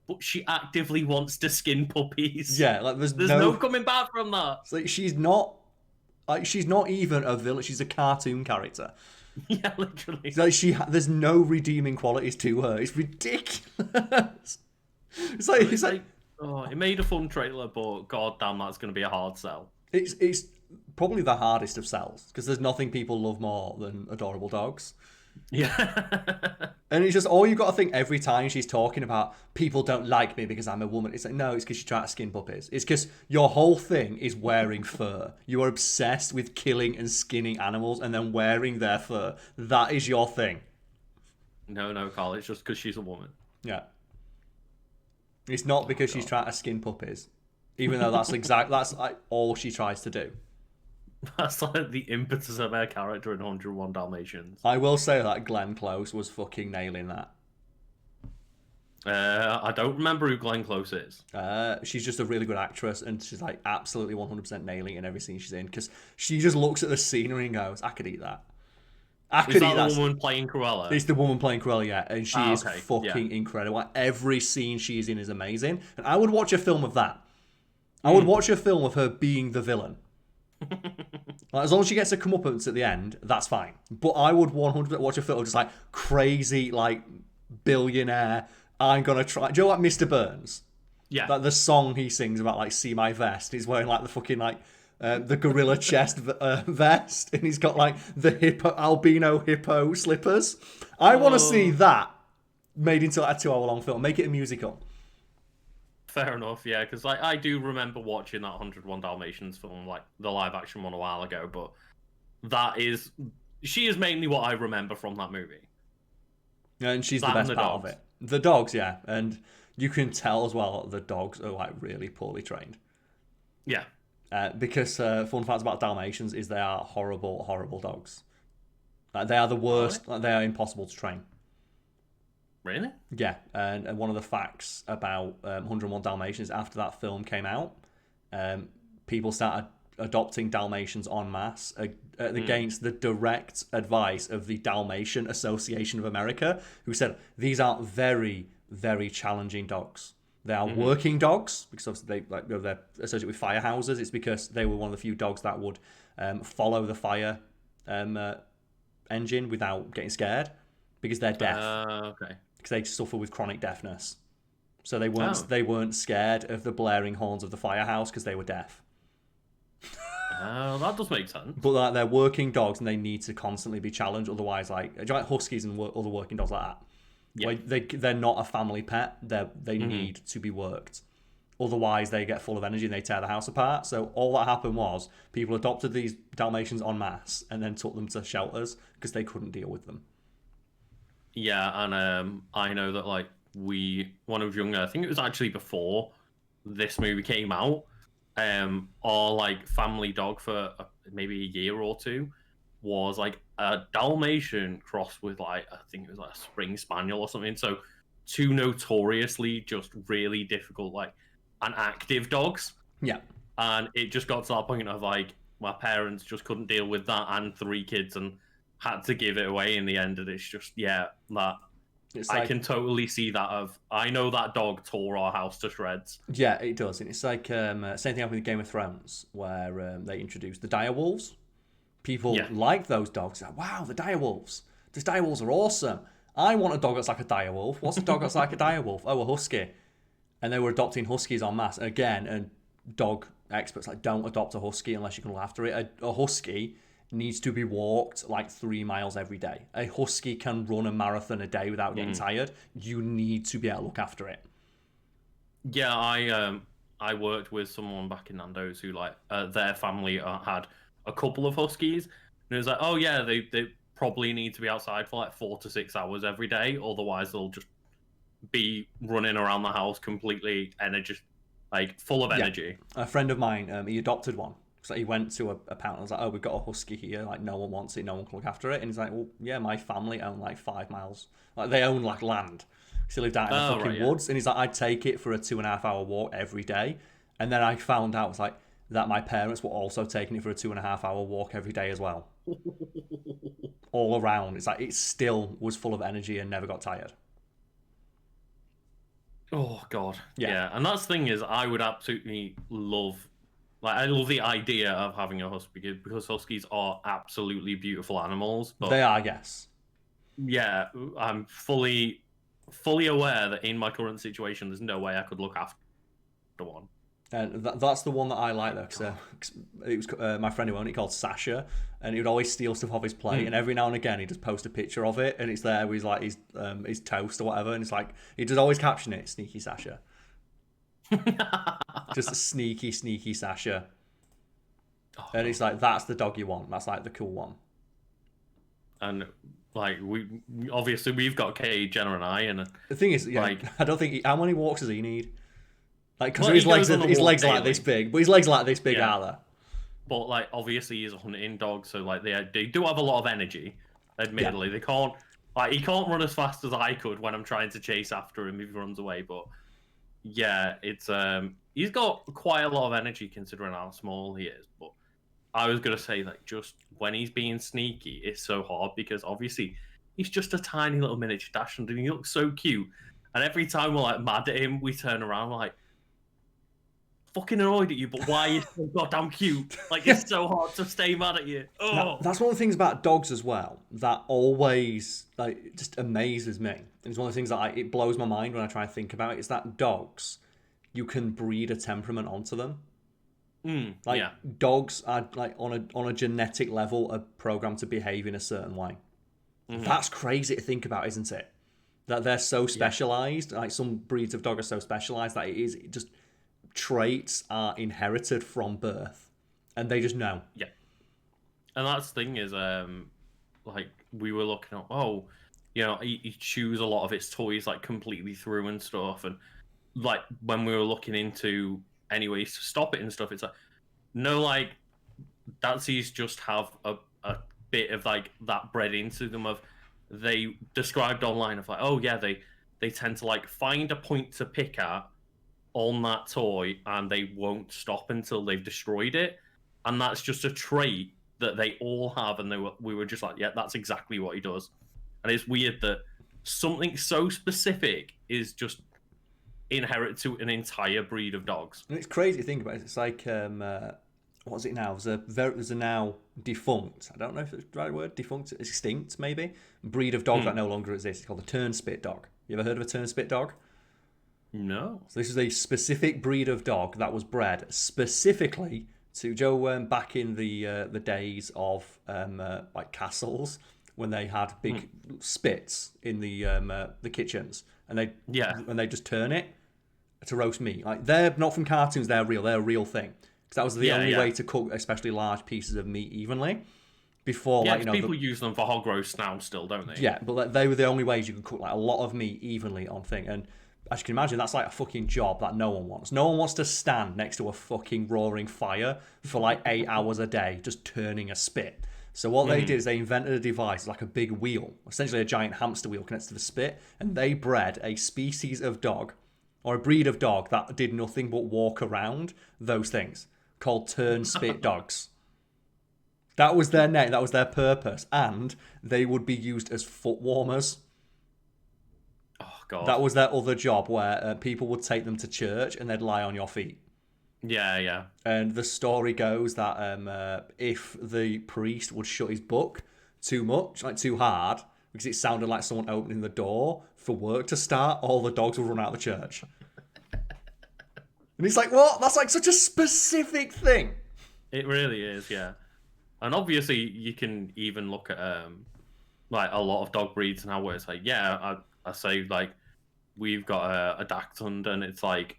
but she actively wants to skin puppies.
Yeah, like there's
no coming back from that.
It's like she's not even a villain. She's a cartoon character.
Yeah, literally.
It's like there's no redeeming qualities to her. It's ridiculous. It's like
oh, it made a fun trailer, but god damn, that's gonna be a hard sell.
It's probably the hardest of sells because there's nothing people love more than adorable dogs.
Yeah.
And it's just all you got to think every time she's talking about people don't like me because I'm a woman. It's like, no, it's because you try to skin puppies. It's because your whole thing is wearing fur. You are obsessed with killing and skinning animals and then wearing their fur. That is your thing.
No, Karl, it's just because she's a woman.
Yeah. It's not because she's trying to skin puppies. Even though that's like all she tries to do.
That's like the impetus of her character in 101 Dalmatians.
I will say that Glenn Close was fucking nailing that.
I don't remember who Glenn Close is.
She's just a really good actress, and she's like absolutely 100% nailing in every scene she's in because she just looks at the scenery and goes, "I could eat that. I could
eat
that."
Is that the woman playing Cruella?
It's the woman playing Cruella, yeah, and she is fucking incredible. Like, every scene she is in is amazing, and I would watch a film of that. I would watch a film of her being the villain. Like, as long as she gets her comeuppance at the end, that's fine. But I would 100% watch a film of just like crazy, like billionaire. I'm gonna try. Do you know like Mr. Burns?
Yeah.
Like the song he sings about like "See My Vest." He's wearing like the fucking like the gorilla chest vest, and he's got like the albino hippo slippers. I want to see that made into like a 2-hour long film. Make it a musical.
Fair enough, yeah, because like I do remember watching that 101 Dalmatians film, like the live action one, a while ago, but she is mainly what I remember from that movie.
And she's the best part of it. The dogs, yeah, and you can tell as well the dogs are like really poorly trained.
Yeah.
Because fun fact about Dalmatians is they are horrible, horrible dogs. Like, they are the worst. Like, they are impossible to train.
Really?
Yeah, and one of the facts about 101 Dalmatians, after that film came out, people started adopting Dalmatians en masse against the direct advice of the Dalmatian Association of America, who said these are very, very challenging dogs. They are working dogs because obviously they're associated with firehouses. It's because they were one of the few dogs that would follow the fire engine without getting scared because they're deaf.
Okay.
Because they suffer with chronic deafness, so they weren't scared of the blaring horns of the firehouse because they were deaf.
That does make sense.
But like, they're working dogs and they need to constantly be challenged. Otherwise, like, do you like huskies and other working dogs like that? Yeah. Like, they're not a family pet. They need to be worked. Otherwise, they get full of energy and they tear the house apart. So all that happened was people adopted these Dalmatians en masse and then took them to shelters because they couldn't deal with them.
Yeah, and I know that like when I was younger, I think it was actually before this movie came out, our like family dog for maybe a year or two was like a Dalmatian crossed with like, I think it was like a Spring Spaniel or something. So two notoriously just really difficult like and active dogs.
Yeah.
And it just got to that point of like my parents just couldn't deal with that and 3 kids and had to give it away in the end. And it's just, yeah, that I can totally see that I know that dog tore our house to shreds.
Yeah, it does. And it's like same thing happened with Game of Thrones where they introduced the direwolves. People like those dogs. Like, wow, the direwolves. These direwolves are awesome. I want a dog that's like a direwolf. What's a dog that's like a direwolf? Oh, a husky. And they were adopting huskies en masse. Again, and dog experts like, don't adopt a husky unless you can look after it. A husky needs to be walked like 3 miles every day. A husky can run a marathon a day without getting tired. You need to be able to look after it.
Yeah, I worked with someone back in Nando's who like their family had a couple of huskies, and it was like, oh yeah, they probably need to be outside for like 4 to 6 hours every day, otherwise they'll just be running around the house completely energy, like full of
Yeah,
energy.
a friend of mine, he adopted one. So he went to a pound and was like, "Oh, we've got a husky here. Like, no one wants it. No one can look after it." And he's like, "Well, yeah, my family own like 5 miles. Like, they own like land. So he lived out in the
Oh right,
fucking
yeah.
woods." And he's like, "I'd take it for a 2.5 hour walk every day." And then I found out, was like, that my parents were also taking it for a 2.5 hour walk every day as well, all around. It's like it still was full of energy and never got tired.
Oh god,
Yeah,
yeah. And that's the thing is, I would absolutely love, like, I love the idea of having a husky because huskies are absolutely beautiful animals. But
they are. Yes.
yeah, I'm fully aware that in my current situation, there's no way I could look after one.
And that's the one that I like
Oh
though, because
god.
it was my friend who owned it called Sasha, and he would always steal stuff off his plate, and every now and again he'd just post a picture of it, and it's there with like his toast or whatever, and it's like he does always caption it, "Sneaky Sasha," just a sneaky Sasha,
Oh
and
god.
it's like that's the dog you want. That's like the cool one.
And like we obviously we've got Kay, Jenna, and I, and
The thing is, yeah,
like,
I don't think how many walks does he need? Like, because
well, he goes on a
his
walk
legs are like this
daily.
big, but his legs are like this big,
Yeah,
are
but like obviously he's a hunting dog, so like they do have a lot of energy.
they? Yeah.
Admittedly, they can't like he can't run as fast as I could when I'm trying to chase after him if he runs away. But yeah, it's he's got quite a lot of energy considering how small he is. But I was gonna say like just when he's being sneaky, it's so hard because obviously he's just a tiny little miniature dachshund and he looks so cute. And every time we're like mad at him, we turn around like fucking annoyed at you, but why are you so goddamn cute? Like
Yeah.
it's so hard to stay mad at you. Oh,
That's one of the things about dogs as well that always like just amazes me. And it's one of the things that it blows my mind when I try and think about it. Is that dogs, you can breed a temperament onto them. Like
yeah,
dogs are like on a genetic level are programmed to behave in a certain way. That's crazy to think about, isn't it? That they're so
yeah,
specialized. Like some breeds of dog are so specialized that it just traits are inherited from birth, and they just know.
yeah. And that's the thing is, like we were looking at, oh, you know, he chews a lot of its toys like completely through and stuff, and like when we were looking into any ways to stop it and stuff, it's like no, like Datsies just have a bit of like that bred into them of they described online of like, oh yeah, they tend to like find a point to pick at on that toy and they won't stop until they've destroyed it. And that's just a trait that they all have. And we were just like, yeah, that's exactly what he does. And it's weird that something so specific is just inherent to an entire breed of dogs.
And it's crazy to think about it. It's like what was it now? There's a now defunct. I don't know if it's the right word. Defunct, extinct, maybe breed of dog that no longer exists. It's called the turnspit dog. You ever heard of a turnspit dog?
No.
So this is a specific breed of dog that was bred specifically to Joe back in the days of like castles when they had big spits in the kitchens
Yeah.
and they just turn it to roast meat. Like they're not from cartoons, they're real. They're a real thing because that was the
Yeah,
only
yeah.
way to cook especially large pieces of meat evenly before
Yeah,
like
because people use them for hog roast now still, don't they?
yeah, but like, they were the only ways you could cook like a lot of meat evenly on thing. And as you can imagine, that's like a fucking job that no one wants. No one wants to stand next to a fucking roaring fire for like 8 hours a day just turning a spit. So what they did is they invented a device like a big wheel, essentially a giant hamster wheel connected to the spit, and they bred a species of dog or a breed of dog that did nothing but walk around those things called turn spit dogs. That was their name, that was their purpose, and they would be used as foot warmers.
Oh god.
That was their other job, where people would take them to church and they'd lie on your feet.
Yeah, yeah.
And the story goes that if the priest would shut his book too much, like too hard, because it sounded like someone opening the door for work to start, all the dogs would run out of the church. And it's like, what? That's like such a specific thing.
It really is, yeah. And obviously you can even look at like a lot of dog breeds now where it's like, yeah, I say like we've got a dachshund and it's like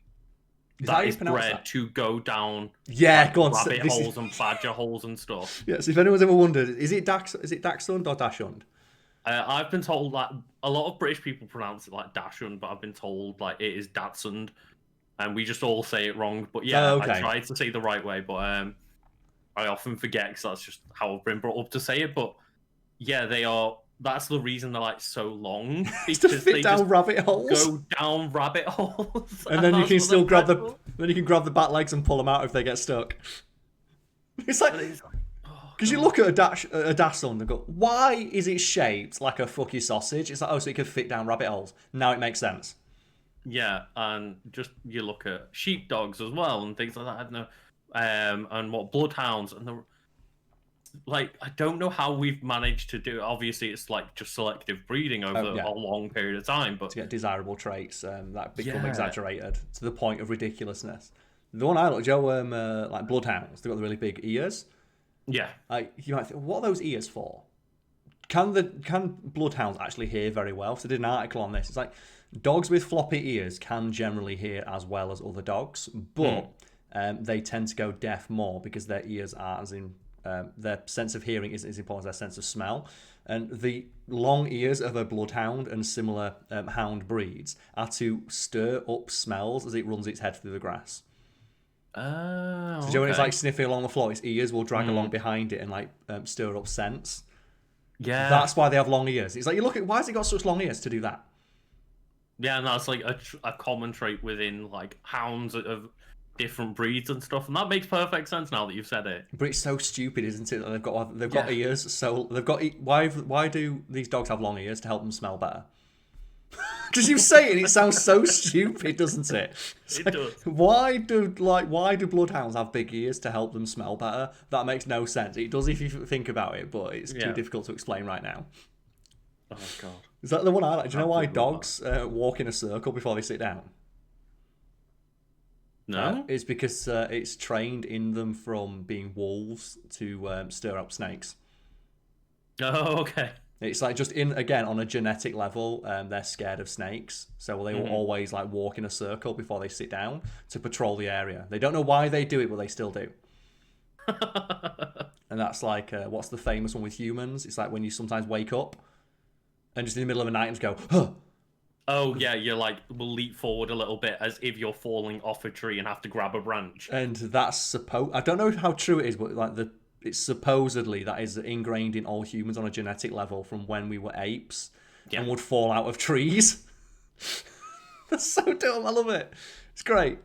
that is bred to go down
go on,
rabbit holes and badger holes and stuff.
Yes, if anyone's ever wondered, is it Dachshund or Dachshund?
I've been told that a lot of British people pronounce it like Dachshund, but I've been told like it is Dachshund, and we just all say it wrong. But yeah, I tried to say the right way, but I often forget because that's just how I've been brought up to say it. But yeah, they are. That's the reason they're like so long,
because to fit down rabbit holes.
Go down rabbit holes,
and then you can still grab the back legs and pull them out if they get stuck. It's like because you look at a Dachshund and go, why is it shaped like a fucky sausage? It's like, oh, so it can fit down rabbit holes. Now it makes sense.
Yeah, and just you look at sheepdogs as well and things like that. I don't know, and what bloodhounds and the. Like, I don't know how we've managed to do it. Obviously, it's like just selective breeding over a long period of time, but
to get desirable traits that become exaggerated to the point of ridiculousness. The one I look, Joe, like bloodhounds, they've got the really big ears.
Yeah,
like you might think, what are those ears for? Can bloodhounds actually hear very well? So I did an article on this. It's like dogs with floppy ears can generally hear as well as other dogs, but they tend to go deaf more because their ears are as in. Their sense of hearing isn't as important as their sense of smell. And the long ears of a bloodhound and similar hound breeds are to stir up smells as it runs its head through the grass.
Oh,
so when it's like sniffing along the floor, its ears will drag along behind it and like stir up scents.
Yeah.
That's why they have long ears. It's like, you look at, why has it got such long ears to do that?
Yeah, and that's like a common trait within like hounds of different breeds and stuff, and that makes perfect sense now that you've said it.
But it's so stupid, isn't it? That they've got ears. So they've got why do these dogs have long ears to help them smell better? Because you say it sounds so stupid, doesn't it?
It does.
Why do bloodhounds have big ears to help them smell better? That makes no sense. It does if you think about it, but it's too difficult to explain right now.
Oh god.
Is that the one I like? Do you know why dogs walk in a circle before they sit down?
No,
it's because it's trained in them from being wolves to stir up snakes.
Oh, okay.
It's like just on a genetic level, they're scared of snakes, so they will always like walk in a circle before they sit down to patrol the area. They don't know why they do it, but they still do. And that's like what's the famous one with humans? It's like when you sometimes wake up and just in the middle of the night and just go, huh.
Oh yeah, you're like will leap forward a little bit as if you're falling off a tree and have to grab a branch.
And that's I don't know how true it is, but like it's supposedly that is ingrained in all humans on a genetic level from when we were apes and would fall out of trees. That's so dumb. I love it. It's great.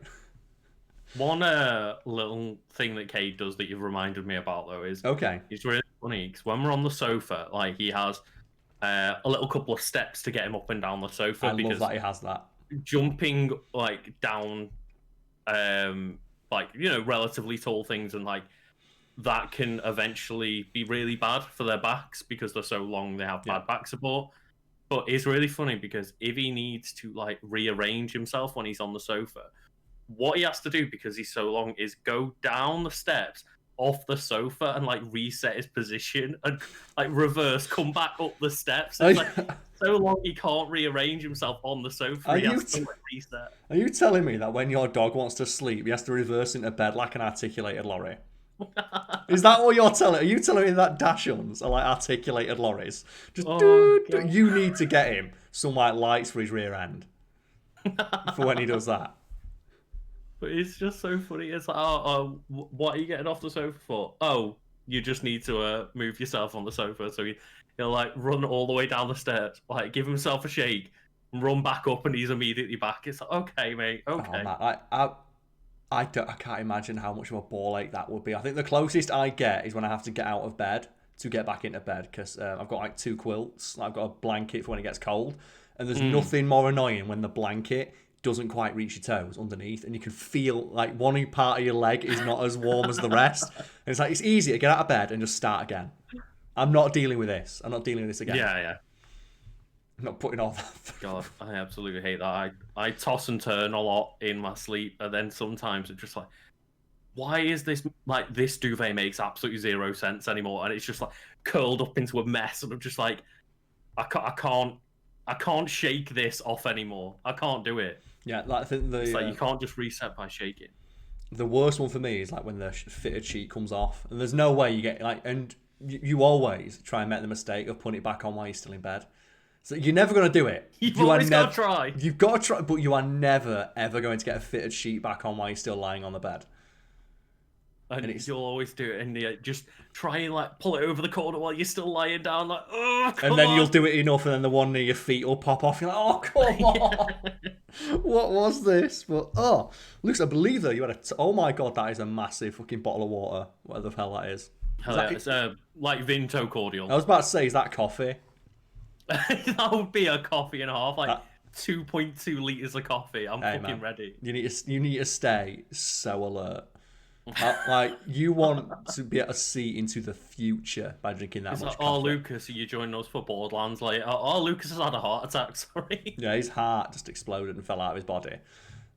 One little thing that Cade does that you've reminded me about though is it's really funny because when we're on the sofa, like he has. A little couple of steps to get him up and down the sofa.
I love that he has that.
Jumping like down, like relatively tall things and like that can eventually be really bad for their backs because they're so long. They have bad back support. But it's really funny because if he needs to like rearrange himself when he's on the sofa, what he has to do because he's so long is go down the steps. Off the sofa and like reset his position and like reverse come back up the steps. It's like so long he can't rearrange himself on the sofa. He has to like reset.
Are you telling me that when your dog wants to sleep, he has to reverse into bed like an articulated lorry? Is that what you're telling? Are you telling me that Dachshunds are like articulated lorries? Just you need to get him some like lights for his rear end for when he does that.
But it's just so funny. It's like, what are you getting off the sofa for? Oh, you just need to move yourself on the sofa. So he'll like run all the way down the stairs, like give himself a shake, and run back up, and he's immediately back. It's like, okay, mate, okay.
Oh, I can't imagine how much of a ball ache that would be. I think the closest I get is when I have to get out of bed to get back into bed because I've got like 2 quilts. I've got a blanket for when it gets cold, and there's nothing more annoying when the blanket doesn't quite reach your toes underneath and you can feel like one part of your leg is not as warm as the rest. And it's like, it's easy to get out of bed and just start again. I'm not dealing with this. I'm not dealing with this again.
Yeah.
I'm not putting all that.
God, I absolutely hate that. I toss and turn a lot in my sleep and then sometimes it's just like, why is this, like this duvet makes absolutely zero sense anymore. And it's just like curled up into a mess and I'm just like, I can't shake this off anymore. I can't do it.
Yeah, like I think
It's like you can't just reset by shaking.
the worst one for me is like when the fitted sheet comes off, and there's no way you get like, and you always try and make the mistake of putting it back on while you're still in bed. So you're never going to do it.
You've always got to try.
You've got to try, but you are never, ever going to get a fitted sheet back on while you're still lying on the bed.
And you'll always do it, and just try and like pull it over the corner while you're still lying down, like, oh, come
and then
on.
You'll do it enough, and then the one near your feet will pop off. You're like, oh, come on. What was this? But, Lucas, I believe though you had oh my god, that is a massive fucking bottle of water. Whatever the hell that is.
It's like Vinto cordial.
I was about to say, is that coffee?
That would be a coffee and a half, like 2.2 litres of coffee. I'm fucking ready.
You need to stay so alert. Like, you want to be able to see into the future by drinking that much coffee.
Lucas, are you joining us for Borderlands later? Lucas has had a heart attack, sorry.
Yeah, his heart just exploded and fell out of his body.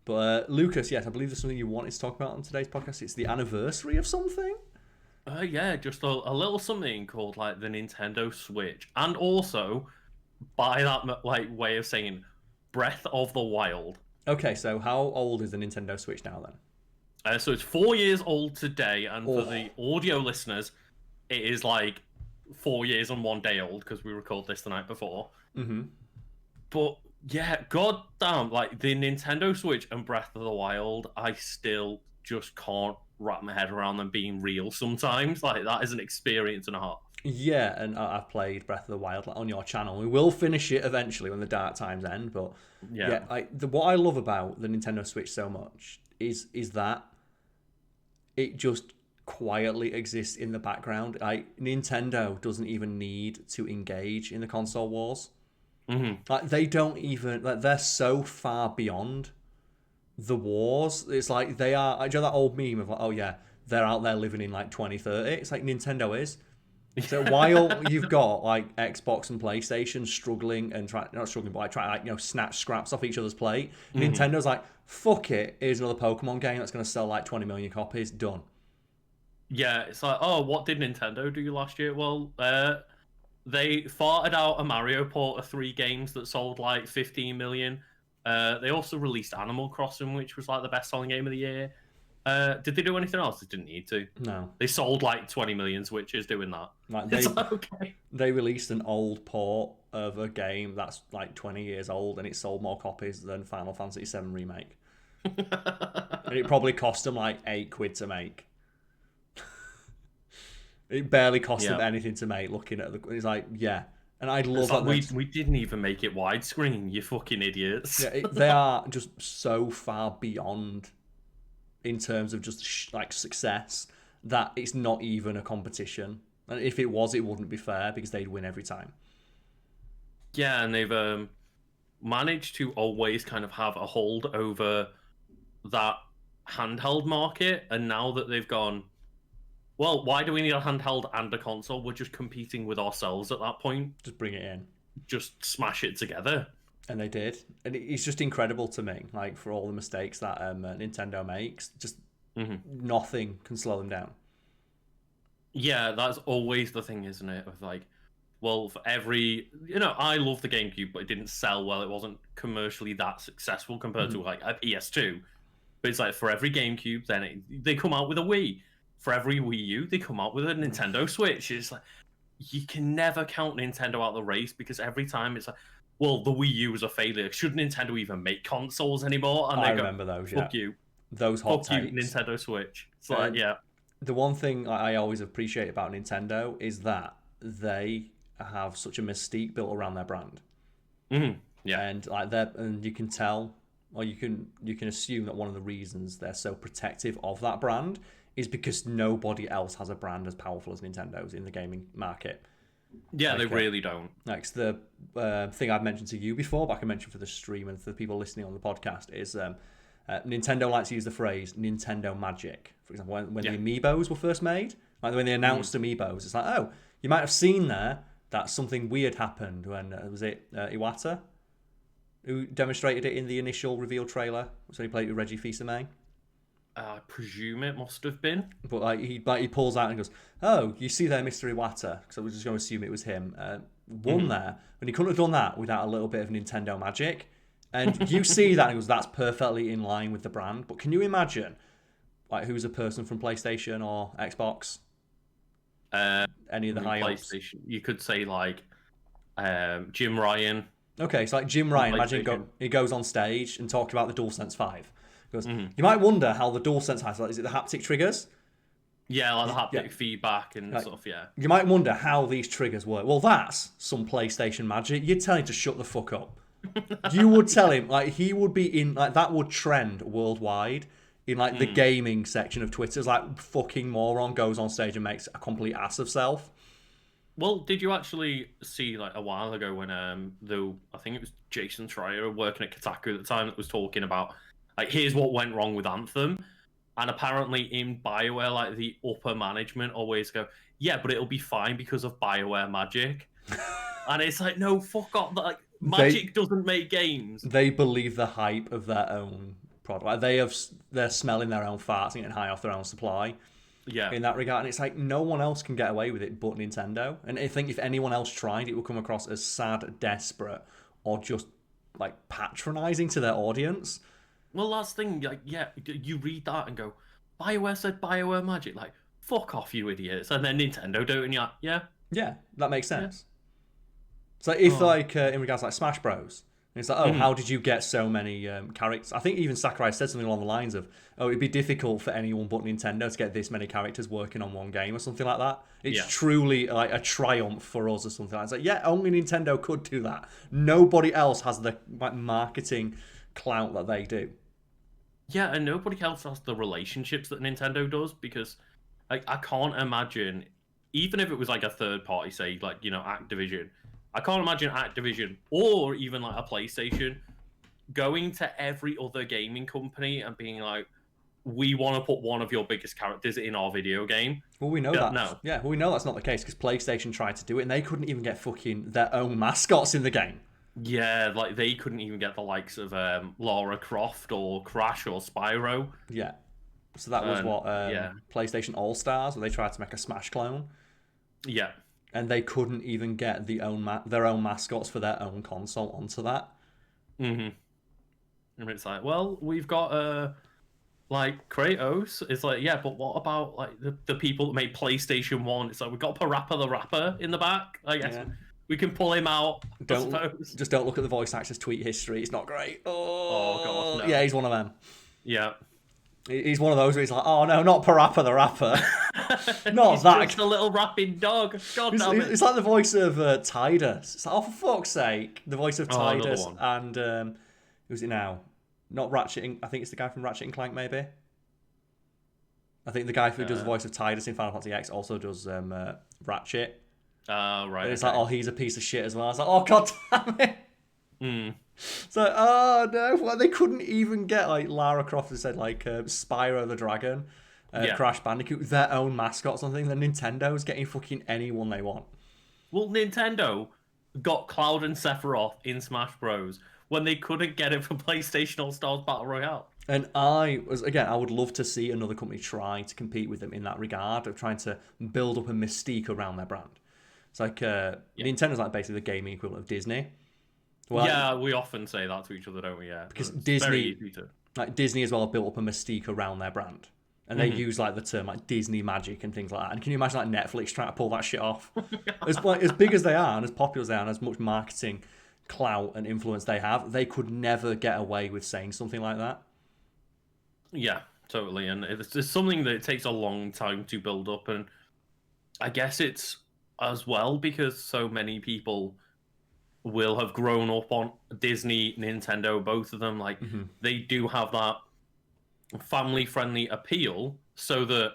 But Lucas, yes, I believe there's something you wanted to talk about on today's podcast. It's the anniversary of something?
Yeah, just a little something called like the Nintendo Switch. And also, by that like way of saying, Breath of the Wild.
Okay, so how old is the Nintendo Switch now then?
So it's 4 years old today, and for the audio listeners, it is like 4 years and 1 day old because we recorded this the night before.
Mm-hmm.
But yeah, goddamn, like the Nintendo Switch and Breath of the Wild, I still just can't wrap my head around them being real sometimes. Like, that is an experience and a half.
Yeah, and I've played Breath of the Wild on your channel. We will finish it eventually when the dark times end, but yeah what I love about the Nintendo Switch so much is that it just quietly exists in the background. Like, Nintendo doesn't even need to engage in the console wars.
Mm-hmm.
Like, they don't even, like, they're so far beyond the wars. It's like they are, do you know that old meme of like, oh yeah, they're out there living in like 2030? It's like Nintendo is. So while you've got like Xbox and PlayStation struggling and not struggling, but like trying to, like, snatch scraps off each other's plate, Nintendo's like, fuck it, here's another Pokemon game that's going to sell like 20 million copies, done.
Yeah, it's like, what did Nintendo do last year? Well, they farted out a Mario port of 3 games that sold like 15 million. They also released Animal Crossing, which was like the best-selling game of the year. Did they do anything else? They didn't need to.
No.
They sold like 20 million Switches doing that.
Like
okay.
They released an old port of a game that's like 20 years old, and it sold more copies than Final Fantasy VII Remake. And it probably cost them like £8 to make. It barely cost them anything to make. Looking at it's like, yeah. And I'd love that.
We didn't even make it widescreen, you fucking idiots.
Yeah, they are just so far beyond in terms of just like success that it's not even a competition. And if it was, it wouldn't be fair because they'd win every time.
Yeah, and they've managed to always kind of have a hold over that handheld market. And now that they've gone, well, why do we need a handheld and a console? We're just competing with ourselves at that point.
Just bring it in.
Just smash it together.
And they did. And it's just incredible to me, like, for all the mistakes that Nintendo makes, just nothing can slow them down.
Yeah, that's always the thing, isn't it? Of like, well, for every... I love the GameCube, but it didn't sell well. It wasn't commercially that successful compared to, like, a PS2. But it's like, for every GameCube, then they come out with a Wii. For every Wii U, they come out with a Nintendo Switch. It's like, you can never count Nintendo out of the race because every time it's like, well, the Wii U was a failure. Should Nintendo even make consoles anymore? And
I remember those,
fuck you.
Those hot takes.
You, Nintendo Switch. It's like, yeah.
The one thing I always appreciate about Nintendo is that they have such a mystique built around their brand.
Mm-hmm. Yeah.
And and you can tell, or you can assume that one of the reasons they're so protective of that brand is because nobody else has a brand as powerful as Nintendo's in the gaming market.
Yeah, they really don't.
Next, the thing I've mentioned to you before, but I can mention for the stream and for the people listening on the podcast, is Nintendo likes to use the phrase Nintendo Magic. For example, when the Amiibos were first made, like when they announced Amiibos, it's like, oh, you might have seen there that something weird happened when, was it Iwata who demonstrated it in the initial reveal trailer? So he played with Reggie Fils-Aimé.
I presume it must have been.
But he pulls out and goes, oh, you see there, Mr. Iwata, because I was just going to assume it was him, won there. And he couldn't have done that without a little bit of Nintendo magic. And you see that and it goes, that's perfectly in line with the brand. But can you imagine, like, who's a person from PlayStation or Xbox? Any of the high ups?
PlayStation. You could say like Jim Ryan.
Okay, so like Jim
On
Ryan, imagine he goes on stage and talks about the DualSense 5. He goes, you might wonder how the DualSense has, like, is it the haptic triggers?
Yeah, like the haptic feedback and stuff, yeah.
You might wonder how these triggers work. Well, that's some PlayStation magic. You'd tell him to shut the fuck up. You would tell him, like, he would be in, like, that would trend worldwide in, like, the gaming section of Twitter. It's like, fucking moron goes on stage and makes a complete ass of self.
Well, did you actually see, like, a while ago when, I think it was Jason Schreier working at Kotaku at the time that was talking about, like, here's what went wrong with Anthem. And apparently in BioWare, like, the upper management always go, yeah, but it'll be fine because of BioWare magic. And it's like, no, fuck off. Like, magic doesn't make games.
They believe the hype of their own product. Like, they're smelling their own farts and getting high off their own supply.
Yeah.
In that regard. And it's like, no one else can get away with it but Nintendo. And I think if anyone else tried, it would come across as sad, desperate, or just, like, patronizing to their audience.
Well, last thing, like, yeah, you read that and go, BioWare said BioWare magic. Like, fuck off, you idiots. And then Nintendo do it, and you're like, yeah.
Yeah, that makes sense. Yeah. So if, like, in regards to, like, Smash Bros., it's like, oh, how did you get so many characters? I think even Sakurai said something along the lines of, oh, it'd be difficult for anyone but Nintendo to get this many characters working on one game or something like that. It's truly like a triumph for us or something like that. It's like, yeah, only Nintendo could do that. Nobody else has the, like, marketing clout that they do.
Yeah, and nobody else has the relationships that Nintendo does, because like, I can't imagine, even if it was like a third party, say, like, you know, Activision, I can't imagine Activision or even like a PlayStation going to every other gaming company and being like, we want to put one of your biggest characters in our video game.
Well, we know that. No. Yeah, well, we know that's not the case because PlayStation tried to do it and they couldn't even get fucking their own mascots in the game.
Yeah, like they couldn't even get the likes of Lara Croft or Crash or Spyro.
Yeah. So that was PlayStation All Stars, where they tried to make a Smash clone.
Yeah.
And they couldn't even get their own mascots for their own console onto that.
And it's like, well, we've got like Kratos. It's like, yeah, but what about like the people that made PlayStation 1? It's like, we've got Parappa the Rapper in the back. I guess we can pull him out.
Just don't look at the voice actor's tweet history. It's not great. Oh God, no. Yeah, he's one of them.
Yeah.
He's one of those where he's like, oh no, not Parappa the Rapper. Not
he's
that.
Just a little rapping dog. God damn it.
It's like the voice of Tidus. It's like, oh, for fuck's sake. The voice of Tidus and who's it now? Not Ratchet. I think it's the guy from Ratchet and Clank, maybe. I think the guy who does the voice of Tidus in Final Fantasy X also does Ratchet.
Right.
And it's like, oh, he's a piece of shit as well. I was like, oh, God damn it. So, oh no, well, they couldn't even get like Lara Croft who said like Spyro the Dragon, Crash Bandicoot, their own mascots and things. And Nintendo's getting fucking anyone they want. Well,
Nintendo got Cloud and Sephiroth in Smash Bros. When they couldn't get it for PlayStation All Stars Battle Royale.
And I would love to see another company try to compete with them in that regard of trying to build up a mystique around their brand. It's like Nintendo's like basically the gaming equivalent of Disney.
Well, yeah, we often say that to each other, don't we? Yeah,
because Disney as well have built up a mystique around their brand, and they use like the term like Disney magic and things like that. And can you imagine like Netflix trying to pull that shit off? as big as they are and as popular as they are, and as much marketing clout and influence they have, they could never get away with saying something like that.
Yeah, totally. And it's something that it takes a long time to build up, and I guess it's as well because so many people will have grown up on Disney, Nintendo, both of them. Like they do have that family-friendly appeal, so that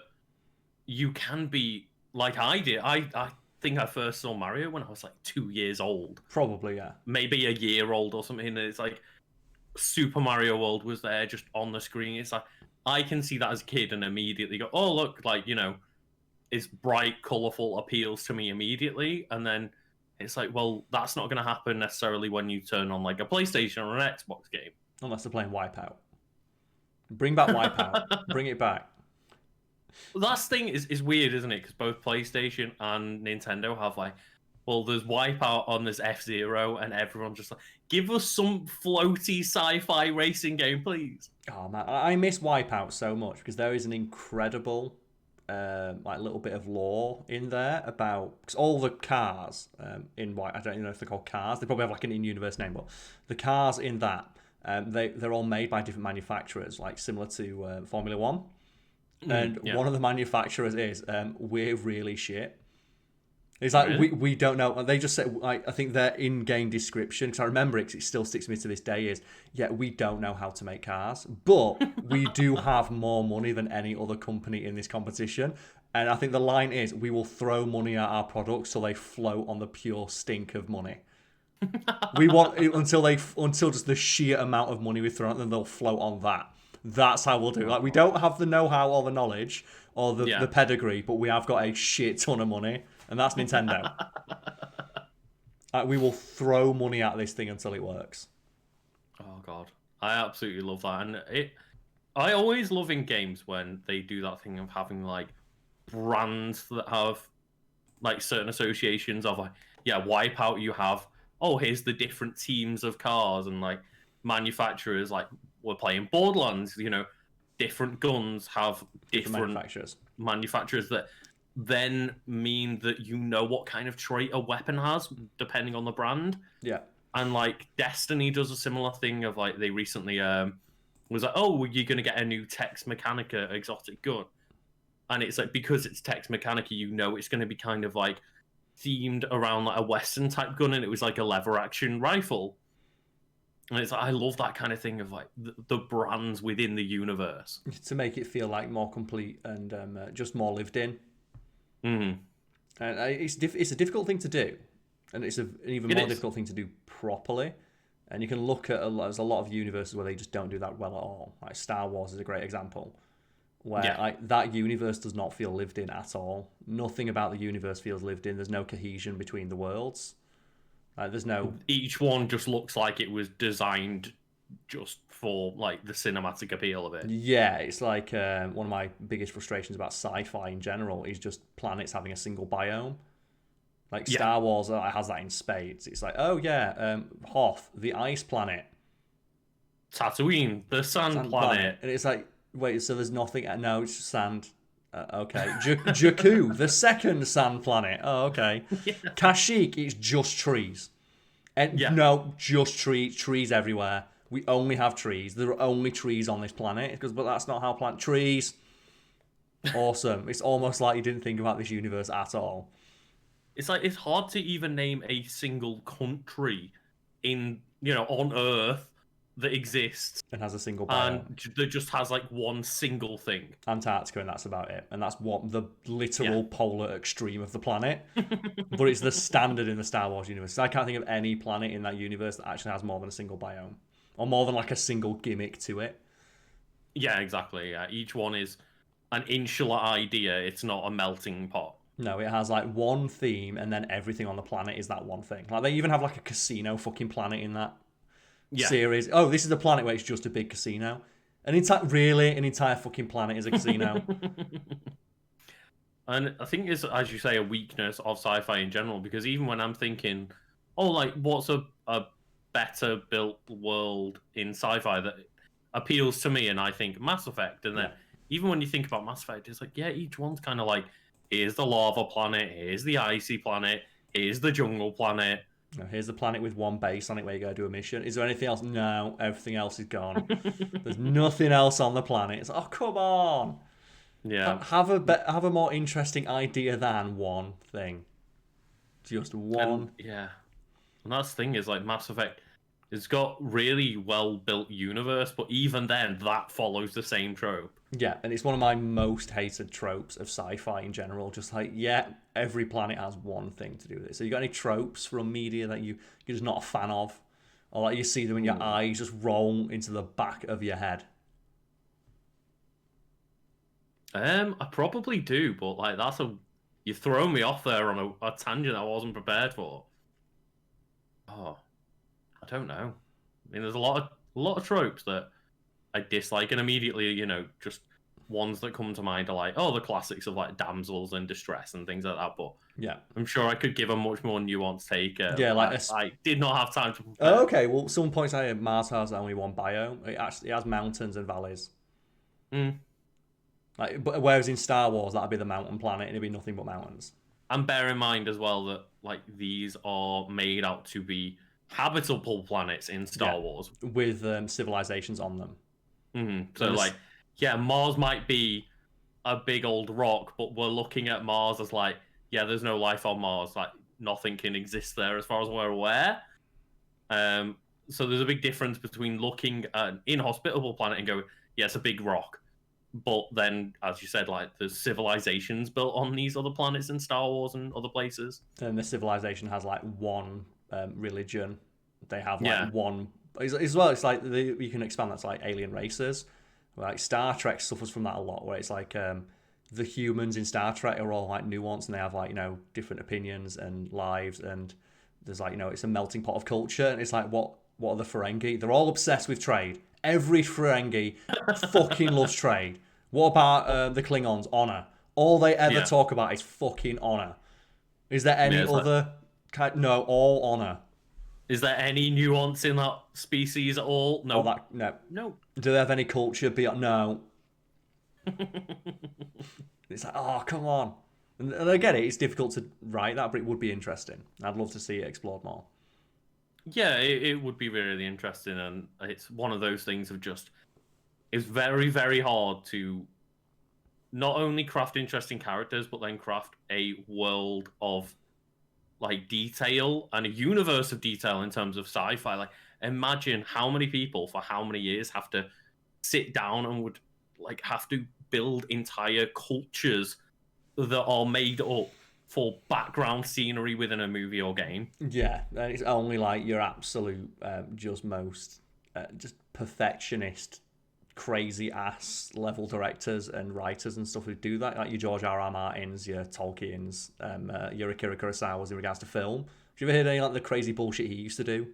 you can be like I did. I think I first saw Mario when I was like 2 years old.
Probably, yeah.
Maybe a year old or something. And it's like Super Mario World was there just on the screen. It's like I can see that as a kid and immediately go, oh look, like, you know, it's bright, colourful, appeals to me immediately, and then it's like, well, that's not going to happen necessarily when you turn on like a PlayStation or an Xbox game.
Unless they're playing Wipeout. Bring back Wipeout. Bring it back.
Last thing is weird, isn't it? Because both PlayStation and Nintendo have like well, there's Wipeout on this F-Zero, and everyone's just like, give us some floaty sci-fi racing game, please.
Oh man, I miss Wipeout so much because there is an incredible like little bit of lore in there about because all the cars in White, I don't even know if they're called cars. They probably have like an in-universe name, but the cars in that they're all made by different manufacturers, like similar to Formula One. And one of the manufacturers is we're really shit. It's like
Really?
we don't know. They just said I think their in-game description, because I remember it, 'cause it still sticks to me to this day, is we don't know how to make cars, but we do have more money than any other company in this competition. And I think the line is, we will throw money at our products so they float on the pure stink of money. We want until just the sheer amount of money we throw at them, they'll float on that. That's how we'll do it. Like, we don't have the know-how or the knowledge or the pedigree, but we have got a shit ton of money. And that's Nintendo. We will throw money at this thing until it works.
Oh god, I absolutely love that, and I always love in games when they do that thing of having like brands that have like certain associations of like Wipeout. You have here's the different teams of cars and like manufacturers. Like we're playing Borderlands, different guns have different manufacturers that then mean that you know what kind of trait a weapon has depending on the brand.
Yeah.
And like Destiny does a similar thing of like they recently was like, oh, you're gonna get a new Tex Mechanica exotic gun. And it's like because it's Tex Mechanica, it's gonna be kind of like themed around like a Western type gun, and it was like a lever action rifle. And it's like, I love that kind of thing of like the brands within the universe.
To make it feel like more complete and just more lived in.
Mm.
And it's a difficult thing to do, and it's an even more difficult thing to do properly. And you can look at there's a lot of universes where they just don't do that well at all. Like Star Wars is a great example, where like that universe does not feel lived in at all. Nothing about the universe feels lived in. There's no cohesion between the worlds. There's no.
Each one just looks like it was designed just for like the cinematic appeal of it.
Yeah, it's like one of my biggest frustrations about sci-fi in general is just planets having a single biome. Like Star Wars has that in spades. It's like, Hoth, the ice planet.
Tatooine, the sand planet.
And it's like, wait, so there's nothing? No, it's just sand. Okay. Jakku, the second sand planet. Oh, okay. Kashyyyk, it's just trees. And no, just trees everywhere. We only have trees. There are only trees on this planet. But that's not how trees. Awesome. It's almost like you didn't think about this universe at all.
It's like it's hard to even name a single country on Earth that exists
and has a single biome.
And that just has like one single thing.
Antarctica, and that's about it. And that's what the literal polar extreme of the planet. But it's the standard in the Star Wars universe. So I can't think of any planet in that universe that actually has more than a single biome. Or more than like a single gimmick to it.
Yeah, exactly. Yeah. Each one is an insular idea. It's not a melting pot.
No, it has like one theme, and then everything on the planet is that one thing. Like they even have like a casino fucking planet in that series. Oh, this is a planet where it's just a big casino. An entire fucking planet is a casino.
And I think it's, as you say, a weakness of sci-fi in general, because even when I'm thinking, like, what's a better built world in sci-fi that appeals to me, and I think Mass Effect, and then even when you think about Mass Effect, it's like, each one's kind of like, here's the lava planet, here's the icy planet, here's the jungle planet.
Here's the planet with one base on it where you go do a mission. Is there anything else? No, everything else is gone. There's nothing else on the planet. It's like, oh, come on.
Yeah.
Have a more interesting idea than one thing. Just one.
And that's the thing is, like, Mass Effect, it's got really well-built universe, but even then, that follows the same trope.
Yeah, and it's one of my most hated tropes of sci-fi in general. Just like, every planet has one thing to do with it. So you got any tropes from media that you're just not a fan of? Or like you see them in your eyes just roll into the back of your head?
I probably do, but like you throw me off there on a tangent I wasn't prepared for. Oh, I don't know. I mean, there's a lot of tropes that I dislike, and immediately, just ones that come to mind are like, oh, the classics of like damsels in distress and things like that. But
Yeah.
I'm sure I could give a much more nuanced take.
Yeah, like
I did not have time to prepare.
Oh, okay, well, some points I had Mars has only one biome. It has mountains and valleys.
Mm.
Like, but whereas in Star Wars, that'd be the mountain planet, and it'd be nothing but mountains.
And bear in mind as well that like these are made out to be habitable planets in Star Wars
with civilizations on them.
So like, yeah, Mars might be a big old rock, but we're looking at Mars as like, yeah, there's no life on Mars. Like nothing can exist there as far as we're aware. So there's a big difference between looking at an inhospitable planet and going, yeah, it's a big rock. But then, as you said, like there's civilizations built on these other planets in Star Wars and other places.
And the civilization has like one religion. They have like one as well. It's like you can expand that to like alien races. Like Star Trek suffers from that a lot, where it's like the humans in Star Trek are all like nuanced and they have like different opinions and lives, and there's like it's a melting pot of culture. And it's like what are the Ferengi? They're all obsessed with trade. Every Ferengi fucking loves trade. What about the Klingons? Honor. All they ever talk about is fucking honor. Is there any other? No, all honor.
Is there any nuance in that species at all? No.
No. Do they have any culture beyond? No. It's like, oh, come on. And I get it. It's difficult to write that, but it would be interesting. I'd love to see it explored more.
Yeah, it would be really interesting, and it's one of those things of just... It's very, very hard to not only craft interesting characters, but then craft a world of like detail and a universe of detail in terms of sci-fi. Like, imagine how many people for how many years have to sit down and would like have to build entire cultures that are made up for background scenery within a movie or game.
Yeah, and it's only like your absolute just most just perfectionist, crazy ass level directors and writers and stuff who do that, like your George R.R. Martins, your Tolkien's, your Akira Kurosawa's in regards to film. Have you ever heard any like the crazy bullshit he used to do?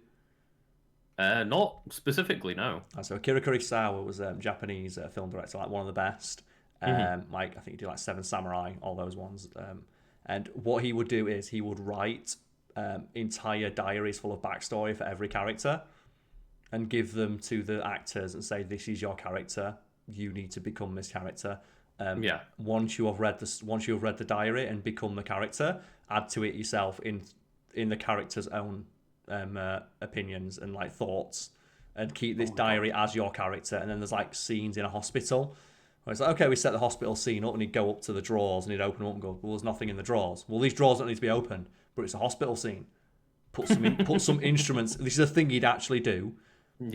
Not specifically, no.
So Akira Kurosawa was a Japanese film director, like one of the best. Like I think he did like Seven Samurai, all those ones. And what he would do is he would write entire diaries full of backstory for every character, and give them to the actors and say, "This is your character. You need to become this character." Once you have read the diary and become the character, add to it yourself in the character's own opinions and like thoughts, and keep this diary as your character. And then there's like scenes in a hospital where it's like, okay, we set the hospital scene up, and he'd go up to the drawers and he'd open them up and go, "Well, there's nothing in the drawers." "Well, these drawers don't need to be open, but it's a hospital scene. Put some instruments." This is a thing he'd actually do.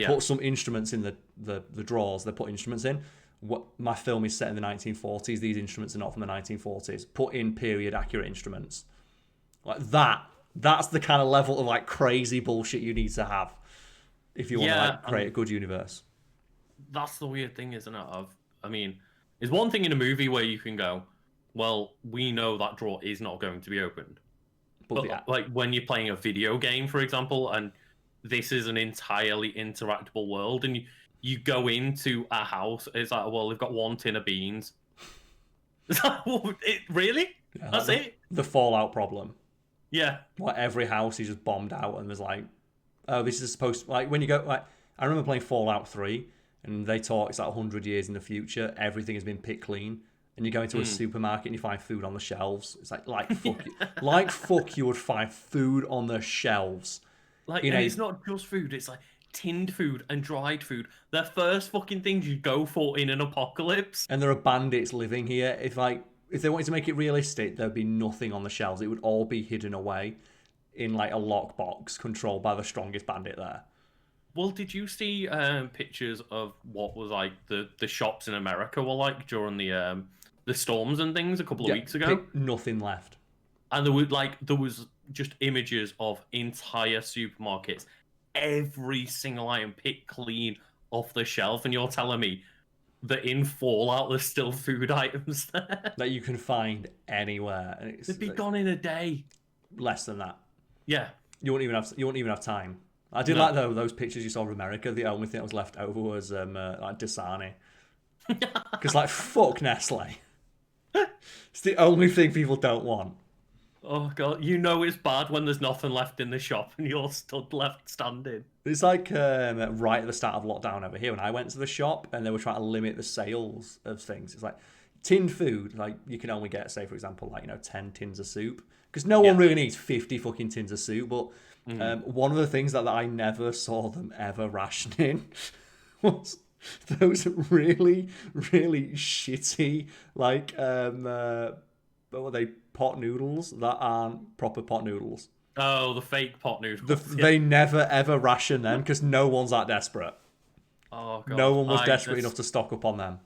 Put some instruments in the drawers. They put instruments in. What my film is set in the 1940s. These instruments are not from the 1940s. Put in period accurate instruments. Like that. That's the kind of level of like crazy bullshit you need to have if you want to like create a good universe.
That's the weird thing, isn't it? I mean, it's one thing in a movie where you can go, well, we know that drawer is not going to be opened. But like when you're playing a video game, for example, and this is an entirely interactable world, and you go into a house, it's like, well, they've got one tin of beans. It's like, really?
Yeah,
that's it?
The Fallout problem.
Yeah.
Like every house is just bombed out, and there's like, oh, this is supposed to, like when you go, like I remember playing Fallout 3, and they talk it's like 100 years in the future, everything has been picked clean. And you go into a supermarket and you find food on the shelves. It's like fuck you. Like fuck you would find food on the shelves.
Like, and it's not just food, it's like tinned food and dried food. They're first fucking things you go for in an apocalypse.
And there are bandits living here. If they wanted to make it realistic, there'd be nothing on the shelves. It would all be hidden away in like a lockbox controlled by the strongest bandit there.
Well, did you see pictures of what was like the shops in America were like during the storms and things a couple of weeks ago?
Nothing left.
And there was just images of entire supermarkets, every single item picked clean off the shelf, and you're telling me that in Fallout there's still food items there
that you can find anywhere, and
they'd be gone in a day.
Less than that.
Yeah,
you won't even have time. I did like those pictures you saw of America. The only thing that was left over was like Dasani. Because, like, fuck Nestle. It's the only thing people don't want.
Oh god, you know it's bad when there's nothing left in the shop and you're stood left standing.
It's like right at the start of lockdown over here when I went to the shop and they were trying to limit the sales of things. It's like tinned food, like you can only get, say, for example, like 10 tins of soup because no one really needs 50 fucking tins of soup. But one of the things that I never saw them ever rationing was those really, really shitty like what were they, pot noodles that aren't proper pot noodles.
Oh, the fake pot noodles.
They never ever ration them because no one's that desperate.
Oh god,
no one was desperate enough to stock up on them.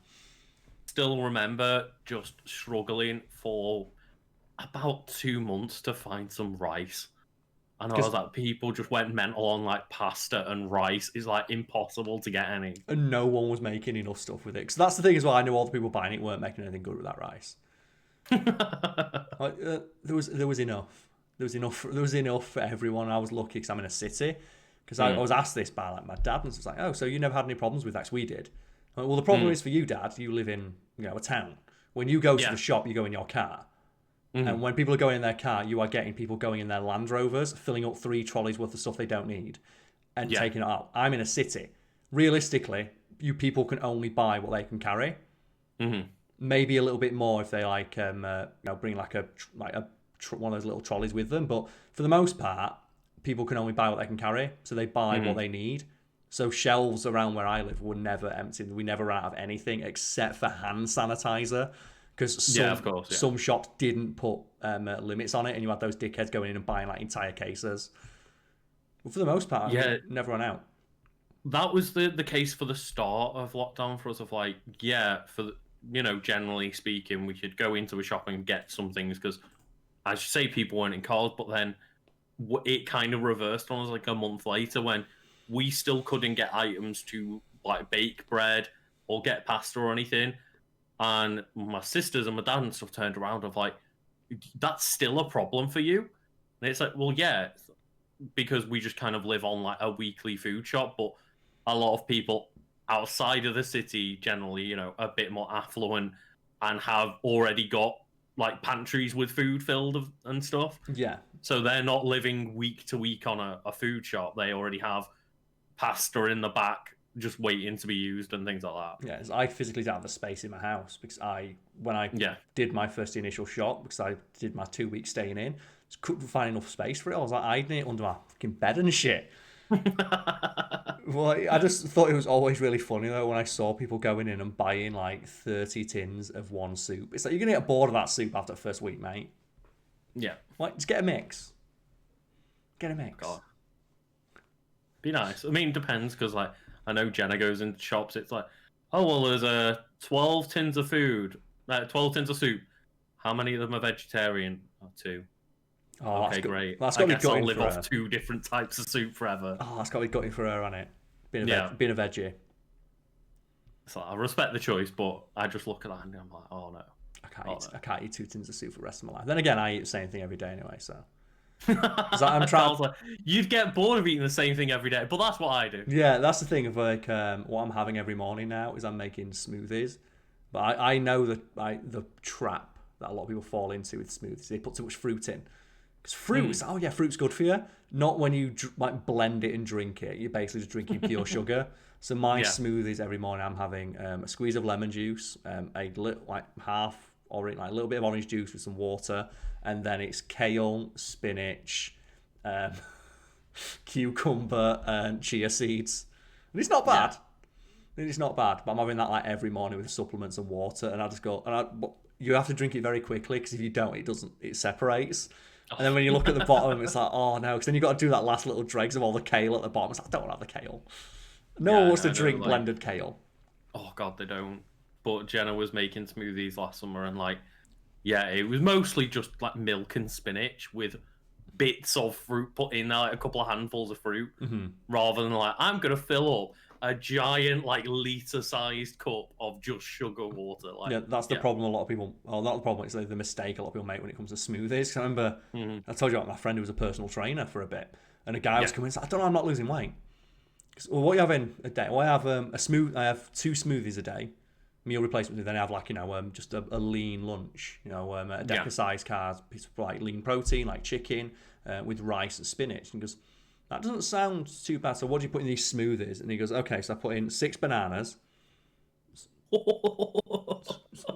Still remember just struggling for about 2 months to find some rice. And I was like, people just went mental on like pasta and rice. It's like impossible to get any.
And no one was making enough stuff with it. Because that's the thing as well. I knew all the people buying it weren't making anything good with that rice. There was enough. There was enough for everyone. I was lucky because I'm in a city. Because I was asked this by like my dad, and it's like, oh, so you never had any problems with that? 'Cause we did. I'm like, well, the problem is for you, Dad. You live in a town. When you go to the shop, you go in your car. And when people are going in their car, you are getting people going in their Land Rovers, filling up 3 trolleys worth of stuff they don't need, and taking it out. I'm in a city. Realistically, you people can only buy what they can carry. Maybe a little bit more if they like, bring like one of those little trolleys with them. But for the most part, people can only buy what they can carry, so they buy what they need. So shelves around where I live were never empty. We never ran out of anything except for hand sanitizer. Because some shops didn't put limits on it, and you had those dickheads going in and buying like entire cases. But for the most part, never run out.
That was the case for the start of lockdown for us. Of like, generally speaking, we could go into a shop and get some things because, I should say, people weren't in college. But then it kind of reversed on us like a month later when we still couldn't get items to like bake bread or get pasta or anything. And my sisters and my dad and stuff turned around of like, that's still a problem for you? And it's like, well, yeah, because we just kind of live on like a weekly food shop. But a lot of people outside of the city, generally, a bit more affluent and have already got like pantries with food filled and stuff.
Yeah.
So they're not living week to week on a food shop. They already have pasta in the back just waiting to be used and things like that.
Yeah, I physically don't have the space in my house because when I did my first initial shop, because I did my 2 weeks staying in, just couldn't find enough space for it. I was like hiding it under my fucking bed and shit. Well, I just thought it was always really funny though when I saw people going in and buying like 30 tins of one soup. It's like you're gonna get bored of that soup after the first week, mate.
Yeah.
Like, just get a mix. Get a mix.
God. Be nice. I mean, it depends because like I know Jenna goes into shops. It's like, oh well, there's 12 tins of food, 12 tins of soup. How many of them are vegetarian? 2.
Oh,
okay, great.
That's got
I
to be
guess I'll
gutting
live
for
off
her.
2 different types of soup forever.
Oh, that's got to be gutting for her, hasn't it? Being a veggie.
So I respect the choice, but I just look at that and I'm like, oh no.
I can't eat 2 tins of soup for the rest of my life. Then again, I eat the same thing every day anyway, so. I'm trying.
Like, you'd get bored of eating the same thing every day, but that's what I do.
Yeah, that's the thing of like what I'm having every morning now is I'm making smoothies, but I know that the trap that a lot of people fall into with smoothies, they put too much fruit in. Because fruit's good for you. Not when you like blend it and drink it. You're basically just drinking pure sugar. So my smoothies every morning, I'm having a squeeze of lemon juice, a little like half orange, like a little bit of orange juice with some water, and then it's kale, spinach, cucumber, and chia seeds. And it's not bad. It's not bad. But I'm having that like every morning with supplements and water, and I just go. But you have to drink it very quickly because if you don't, it separates. And then when you look at the bottom, it's like, oh no, because then you've got to do that last little dregs of all the kale at the bottom. It's like, I don't want to have the kale. No one wants to drink blended kale.
Oh god, they don't. But Jenna was making smoothies last summer, and like, yeah, it was mostly just like milk and spinach with bits of fruit put in there, like a couple of handfuls of fruit, rather than like, I'm gonna fill up a giant like liter-sized cup of just sugar water. Like,
yeah, that's the problem. A lot of people, well, not the problem. It's the mistake a lot of people make when it comes to smoothies. I remember I told you about my friend who was a personal trainer for a bit, and a guy was coming. I don't know, I'm not losing weight. Well, what are you having a day? Well, I have I have 2 smoothies a day, meal replacement. Then I have like, just a lean lunch, a decker-sized carbs, piece of like lean protein, like chicken, with rice and spinach. And he goes, that doesn't sound too bad. So what do you put in these smoothies? And he goes, okay, so I put in 6 bananas.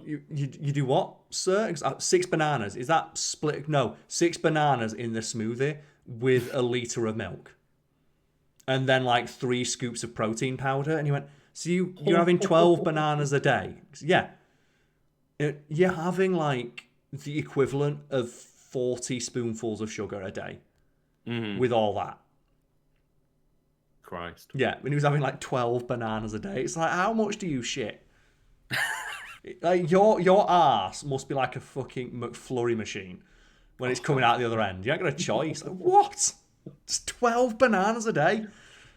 You do what, sir? 6 bananas. Is that split? No, 6 bananas in the smoothie with a litre of milk. And then like 3 scoops of protein powder. And he went, so you're having 12 bananas a day? Yeah. You're having like the equivalent of 40 spoonfuls of sugar a day with all that.
Christ.
Yeah, and he was having like 12 bananas a day. It's like, how much do you shit? Like your ass must be like a fucking McFlurry machine when it's coming out the other end. You ain't got a choice. Like, what? It's 12 bananas a day?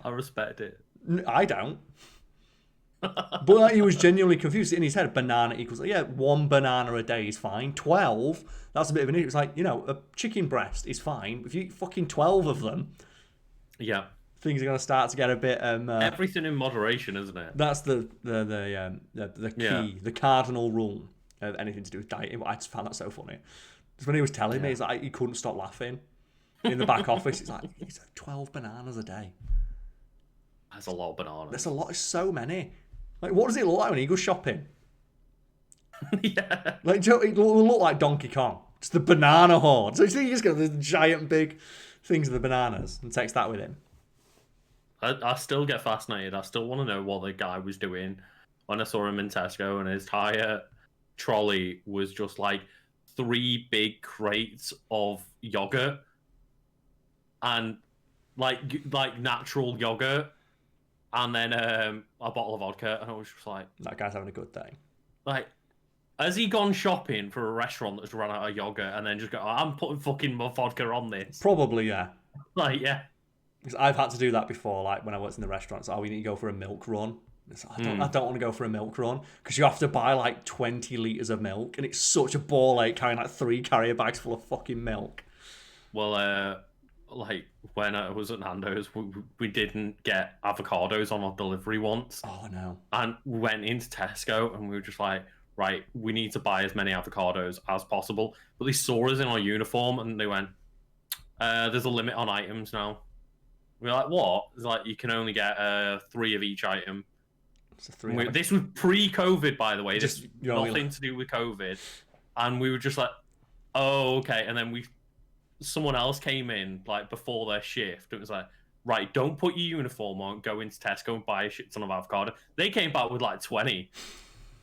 I respect it.
I don't. But like, he was genuinely confused in his head. Banana equals, 1 banana a day is fine. 12, that's a bit of an issue. It's like, a chicken breast is fine. If you eat fucking 12 of them,
yeah,
things are going to start to get a bit.
Everything in moderation, isn't it?
That's the key, the cardinal rule of anything to do with dieting. I just found that so funny. Because when he was telling me, it's like he couldn't stop laughing in the back office. It's like, he's like 12 bananas a day.
That's a lot of bananas.
That's a lot. It's so many. Like, what does it look like when he goes shopping?
Yeah.
Like, it will look like Donkey Kong. It's the banana horde. So you just got the giant big things of the bananas and takes that with him.
I still get fascinated. I still want to know what the guy was doing when I saw him in Tesco, and his entire trolley was just like 3 big crates of yogurt and like natural yogurt, and then a bottle of vodka. And I was just like,
that guy's having a good day.
Like, has he gone shopping for a restaurant that's run out of yogurt and then just go, I'm putting fucking my vodka on this?
Probably, yeah.
Like, yeah.
Because I've had to do that before, like when I worked in the restaurants. We need to go for a milk run. I don't want to go for a milk run because you have to buy like 20 litres of milk, and it's such a ball ache carrying like 3 carrier bags full of fucking milk.
Well, like when I was at Nando's, we didn't get avocados on our delivery once.
Oh no!
And we went into Tesco and we were just like, right, we need to buy as many avocados as possible. But they saw us in our uniform and they went, there's a limit on items now. We were like, what? It's like, you can only get 3 of each item. This was pre-COVID, by the way. Just nothing to do with COVID. And we were just like, oh, okay. And then someone else came in like before their shift. It was like, right, don't put your uniform on, go into Tesco and buy a shit ton of avocado. They came back with like 20.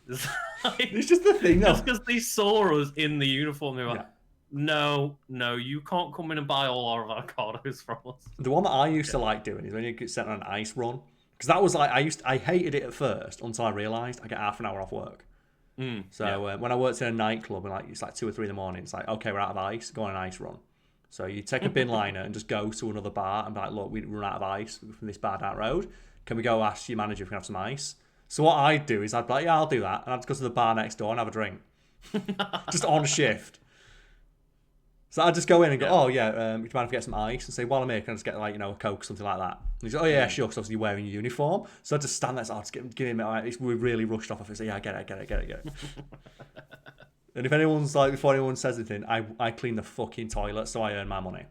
It's just the thing, though.
Just because they saw us in the uniform, they were like, no, you can't come in and buy all our avocados from us.
The one that I used to like doing is when you get sent on an ice run. Because that was like, I hated it at first until I realised I get half an hour off work. When I worked in a nightclub and it's like 2 or 3 in the morning, it's like, okay, we're out of ice, go on an ice run. So you take a bin liner and just go to another bar and be like, look, we run out of ice from this bar down the road. Can we go ask your manager if we can have some ice? So what I'd do is I'd be like, yeah, I'll do that. And I'd just go to the bar next door and have a drink. Just on shift. So I'd just go in and go, do you mind if I get some ice? And say, while I'm here, can I just get like, a Coke, something like that? And he's like, oh yeah, sure, because obviously you're wearing your uniform. So I'd just stand there, just give him it. We're really rushed off. I say, yeah, I get it. And if anyone's like, before anyone says anything, I clean the fucking toilet, so I earn my money.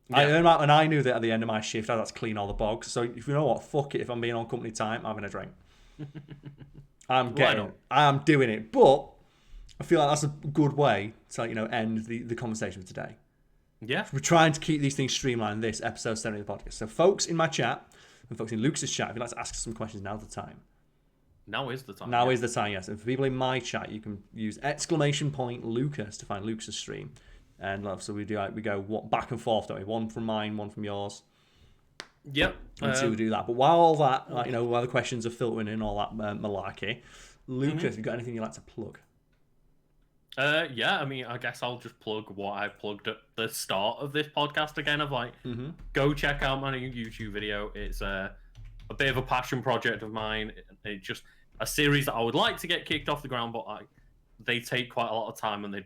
Yeah. And I knew that at the end of my shift, I'd have to clean all the bogs. So if you know what, fuck it. If I'm being on company time, I'm having a drink. I'm doing it. But I feel like that's a good way to end the conversation for today.
Yeah.
We're trying to keep these things streamlined, this episode 70 of the podcast. So folks in my chat and folks in Lucas's chat, if you'd like to ask us some questions, now's the time.
Now is the time.
Now is the time, yes. And for people in my chat, you can use !Lucas to find Lucas's stream. And so we go back and forth, don't we? One from mine, one from yours.
Yep.
Until we do that. But while all that, while the questions are filtering in, all that malarkey, Lucas, have you got anything you'd like to plug?
Yeah, I mean, I guess I'll just plug what I plugged at the start of this podcast again, of like, go check out my new YouTube video. It's a bit of a passion project of mine. It's just a series that I would like to get kicked off the ground, but they take quite a lot of time and they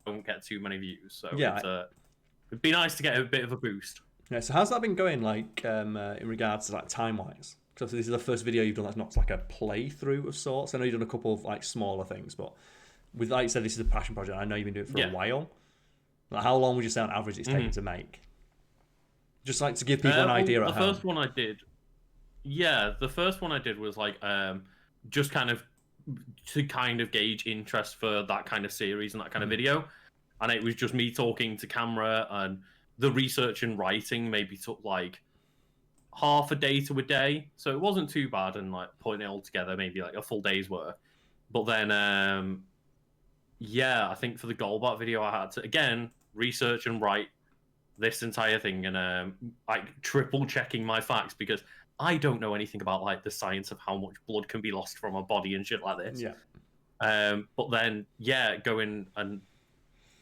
don't get too many views. So it'd be nice to get a bit of a boost.
Yeah, so how's that been going, like, in regards to like time-wise? Because this is the first video you've done that's not like a playthrough of sorts. I know you've done a couple of like smaller things, but with like you said, this is a passion project. I know you've been doing it for a while. Like, how long would you say on average it's taken to make? Just like to give people an idea at home.
The first one I did, the first one I did was like just kind of to gauge interest for that kind of series and that kind of video, and it was just me talking to camera, and the research and writing maybe took like half a day to a day, so it wasn't too bad, and like putting it all together maybe like a full day's work. But then I think for the Golbat video I had to again research and write this entire thing, and like triple checking my facts because I don't know anything about like the science of how much blood can be lost from a body and shit like this. But then going and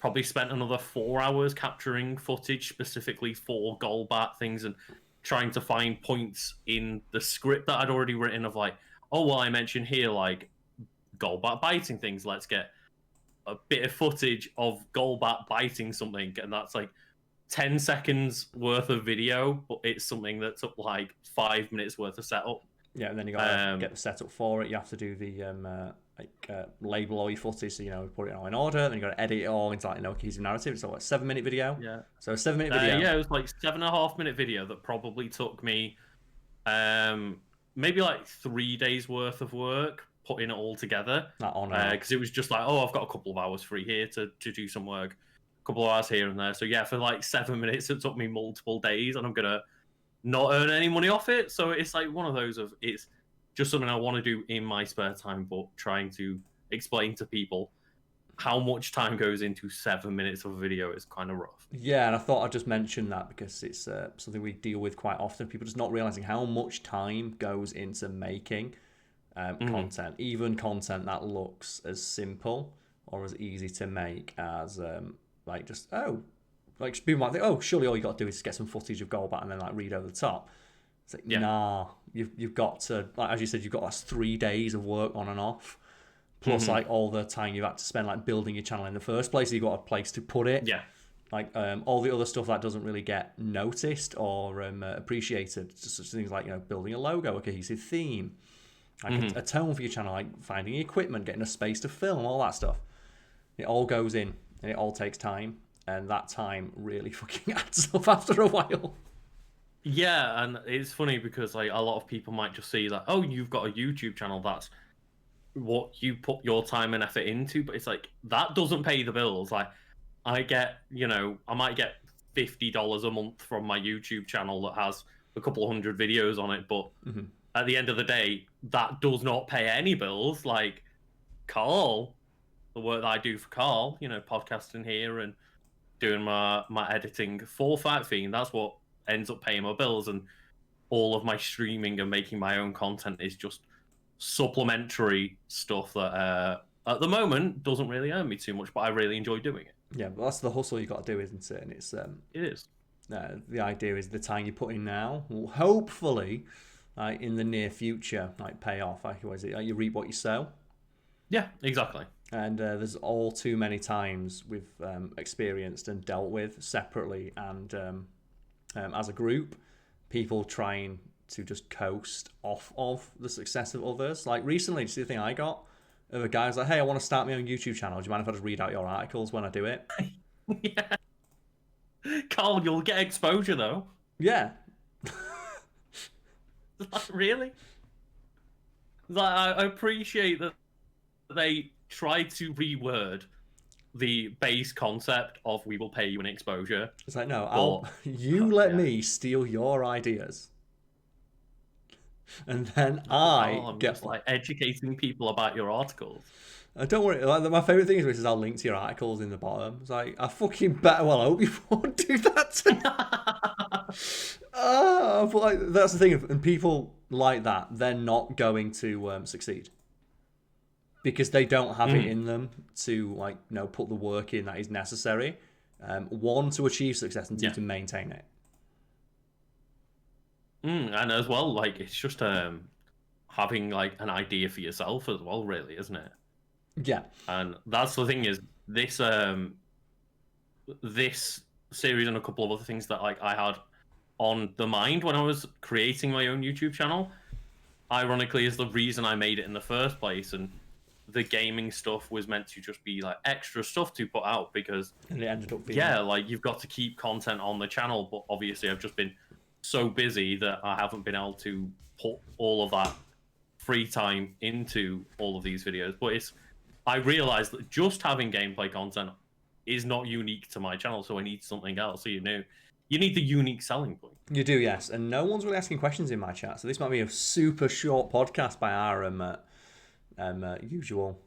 probably spent another 4 hours capturing footage specifically for Golbat things and trying to find points in the script that I'd already written of like, oh well, I mentioned here like Golbat biting things. Let's get a bit of footage of Golbat biting something, and that's like 10 seconds worth of video, but it's something that took like 5 minutes worth of setup.
Yeah, and then you got to get the setup for it. You have to do the label all your footage, so put it all in order. Then you got to edit it all into like cohesive narrative. It's like a 7-minute video.
Yeah.
So a 7-minute video.
It was like 7.5-minute video that probably took me maybe like 3 days worth of work putting it all together. Because it was just like, oh, I've got a couple of hours free here to do some work. Couple of hours here and there, so for like 7 minutes it took me multiple days, and I'm gonna not earn any money off it. So it's like one of those of it's just something I want to do in my spare time, but trying to explain to people how much time goes into 7 minutes of a video is kind of rough.
Yeah, and I thought I'd just mention that because it's something we deal with quite often. People just not realizing how much time goes into making content, even content that looks as simple or as easy to make as like just people might think, oh, surely all you got to do is get some footage of Golbat and then like read over the top. It's like, nah, you've got to, like as you said, you've got 3 days of work on and off, plus like all the time you've had to spend like building your channel in the first place. You've got a place to put it.
Yeah.
Like all the other stuff that doesn't really get noticed or appreciated, just things like building a logo, a cohesive theme, like a tone for your channel, like finding equipment, getting a space to film, all that stuff. It all goes in. And it all takes time, and that time really fucking adds up after a while.
Yeah, and it's funny because like a lot of people might just see that, oh, you've got a YouTube channel, that's what you put your time and effort into, but it's like that doesn't pay the bills. Like I get, I might get $50 a month from my YouTube channel that has a couple of hundred videos on it, but at the end of the day, that does not pay any bills. Like Karl, the work that I do for Karl, podcasting here and doing my editing for Fiend, that's what ends up paying my bills, and all of my streaming and making my own content is just supplementary stuff that at the moment doesn't really earn me too much, but I really enjoy doing it.
Yeah, but that's the hustle you got to do, isn't it? And it's
it is.
The idea is the time you put in now will hopefully, in the near future, pay off. You reap what you sow.
Yeah, exactly.
And there's all too many times we've experienced and dealt with separately and as a group, people trying to just coast off of the success of others. Like recently, do you see the thing I got? Of a guy who's like, hey, I want to start my own YouTube channel. Do you mind if I just read out your articles when I do it?
Yeah. Karl, you'll get exposure though.
Yeah.
Like, really? Like, I appreciate that they try to reword the base concept of we will pay you an exposure.
It's like, no, you let me steal your ideas. And then
I'm just like educating people about your articles.
Don't worry. Like, my favorite thing is I'll link to your articles in the bottom. It's like I fucking better well hope you won't do that. But like that's the thing, and people like that, they're not going to succeed because they don't have it in them to put the work in that is necessary. One, to achieve success, and two, to maintain it.
And as well, like it's just having like an idea for yourself as well, really, isn't it?
Yeah.
And that's the thing is this this series and a couple of other things that like I had on the mind when I was creating my own YouTube channel ironically is the reason I made it in the first place, and the gaming stuff was meant to just be like extra stuff to put out because
and it ended up being
like you've got to keep content on the channel, but obviously I've just been so busy that I haven't been able to put all of that free time into all of these videos. But I realized that just having gameplay content is not unique to my channel, so I need something else. So you need the unique selling point.
You do, yes. And no one's really asking questions in my chat, so this might be a super short podcast by our usual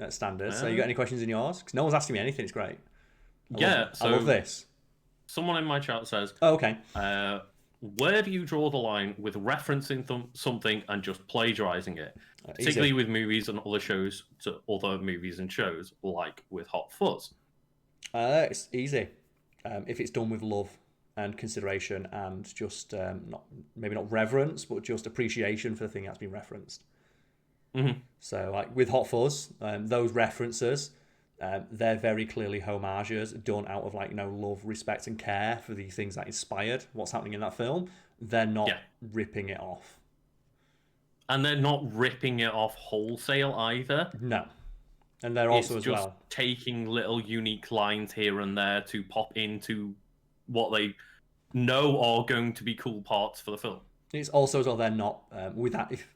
standards. So you got any questions in yours? Because no one's asking me anything. It's great. I love this.
Someone in my chat says,
"Oh, okay.
Where do you draw the line with referencing something and just plagiarizing it, particularly with movies and other shows to other movies and shows, like with Hot Fuzz?"
It's easy if it's done with love and consideration and just maybe not reverence, but just appreciation for the thing that's been referenced.
Mm-hmm.
So, like with Hot Fuzz, those references, they're very clearly homages done out of love, respect, and care for the things that inspired what's happening in that film. They're not ripping it off,
and they're not ripping it off wholesale either.
No, and they're also as well
taking little unique lines here and there to pop into what they know are going to be cool parts for the film.
It's also as well they're not with that. If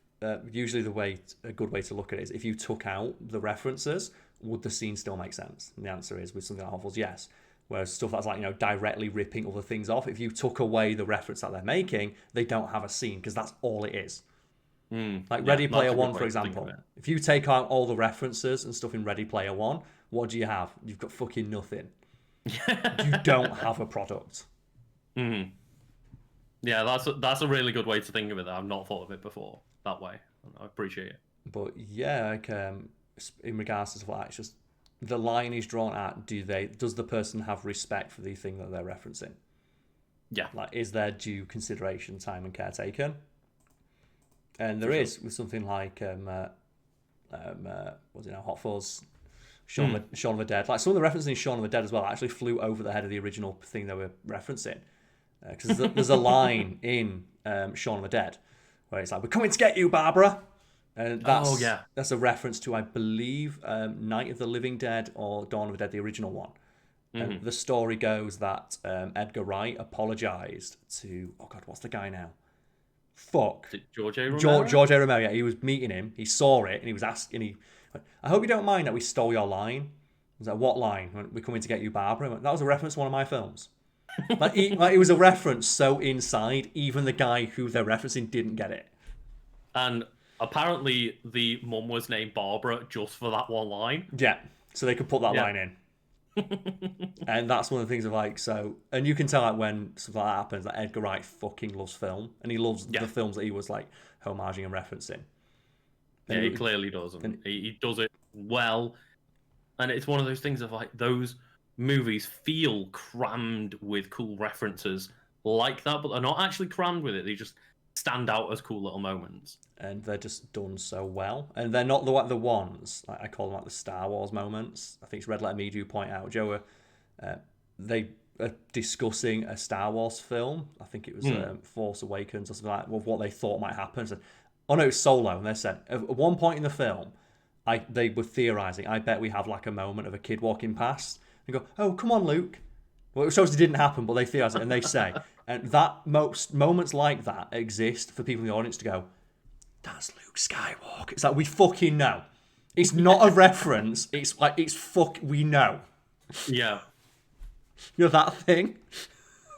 usually a good way to look at it is if you took out the references, would the scene still make sense? And the answer is with something like Hot Fuzz, yes. Whereas stuff that's directly ripping other things off, if you took away the reference that they're making, they don't have a scene because that's all it is. Ready Player One, for example. If you take out all the references and stuff in Ready Player One, what do you have? You've got fucking nothing. You don't have a product.
Mm-hmm. Yeah, that's a really good way to think of it. I've not thought of it before that way. I appreciate it.
But yeah, in regards to stuff like that, it's just the line is drawn at: does the person have respect for the thing that they're referencing?
Yeah.
Is there due consideration, time, and care taken? And there is with something like Hot Fuzz, Shaun of the Dead. Like some of the references in Shaun of the Dead as well actually flew over the head of the original thing they were referencing. Because there's a line in Shaun of the Dead where it's like, "We're coming to get you, Barbara," and that's a reference to, I believe, Night of the Living Dead or Dawn of the Dead, the original one. And the story goes that Edgar Wright apologized to what's the guy now?
George A. Romero?
George A. Romero. Yeah, he was meeting him. He saw it and he was asking. "I hope you don't mind that we stole your line." I was like, "What line?" "We're coming to get you, Barbara." That was a reference to one of my films. It was a reference so inside, even the guy who they're referencing didn't get it.
And apparently the mum was named Barbara just for that one line.
Yeah, so they could put that line in. And that's one of the things and you can tell when stuff like that happens that Edgar Wright fucking loves film, and he loves the films that he was homaging and referencing.
And he clearly does, and he does it well. And it's one of those things of those movies feel crammed with cool references like that, but they're not actually crammed with it. They just stand out as cool little moments,
and they're just done so well. And they're not the ones I call them the Star Wars moments. I think it's Red Letter Media who point out, Joe, they are discussing a Star Wars film. I think it was Force Awakens or something like that, with what they thought might happen. So, oh no, it's Solo, and they said at one point in the film, they were theorizing, "I bet we have a moment of a kid walking past." They go, "Oh, come on, Luke." Well, it obviously didn't happen, but they theorize it, and they say, and that moments like that exist for people in the audience to go, "That's Luke Skywalker." It's we fucking know. It's not a reference. It's we know.
Yeah.
That thing.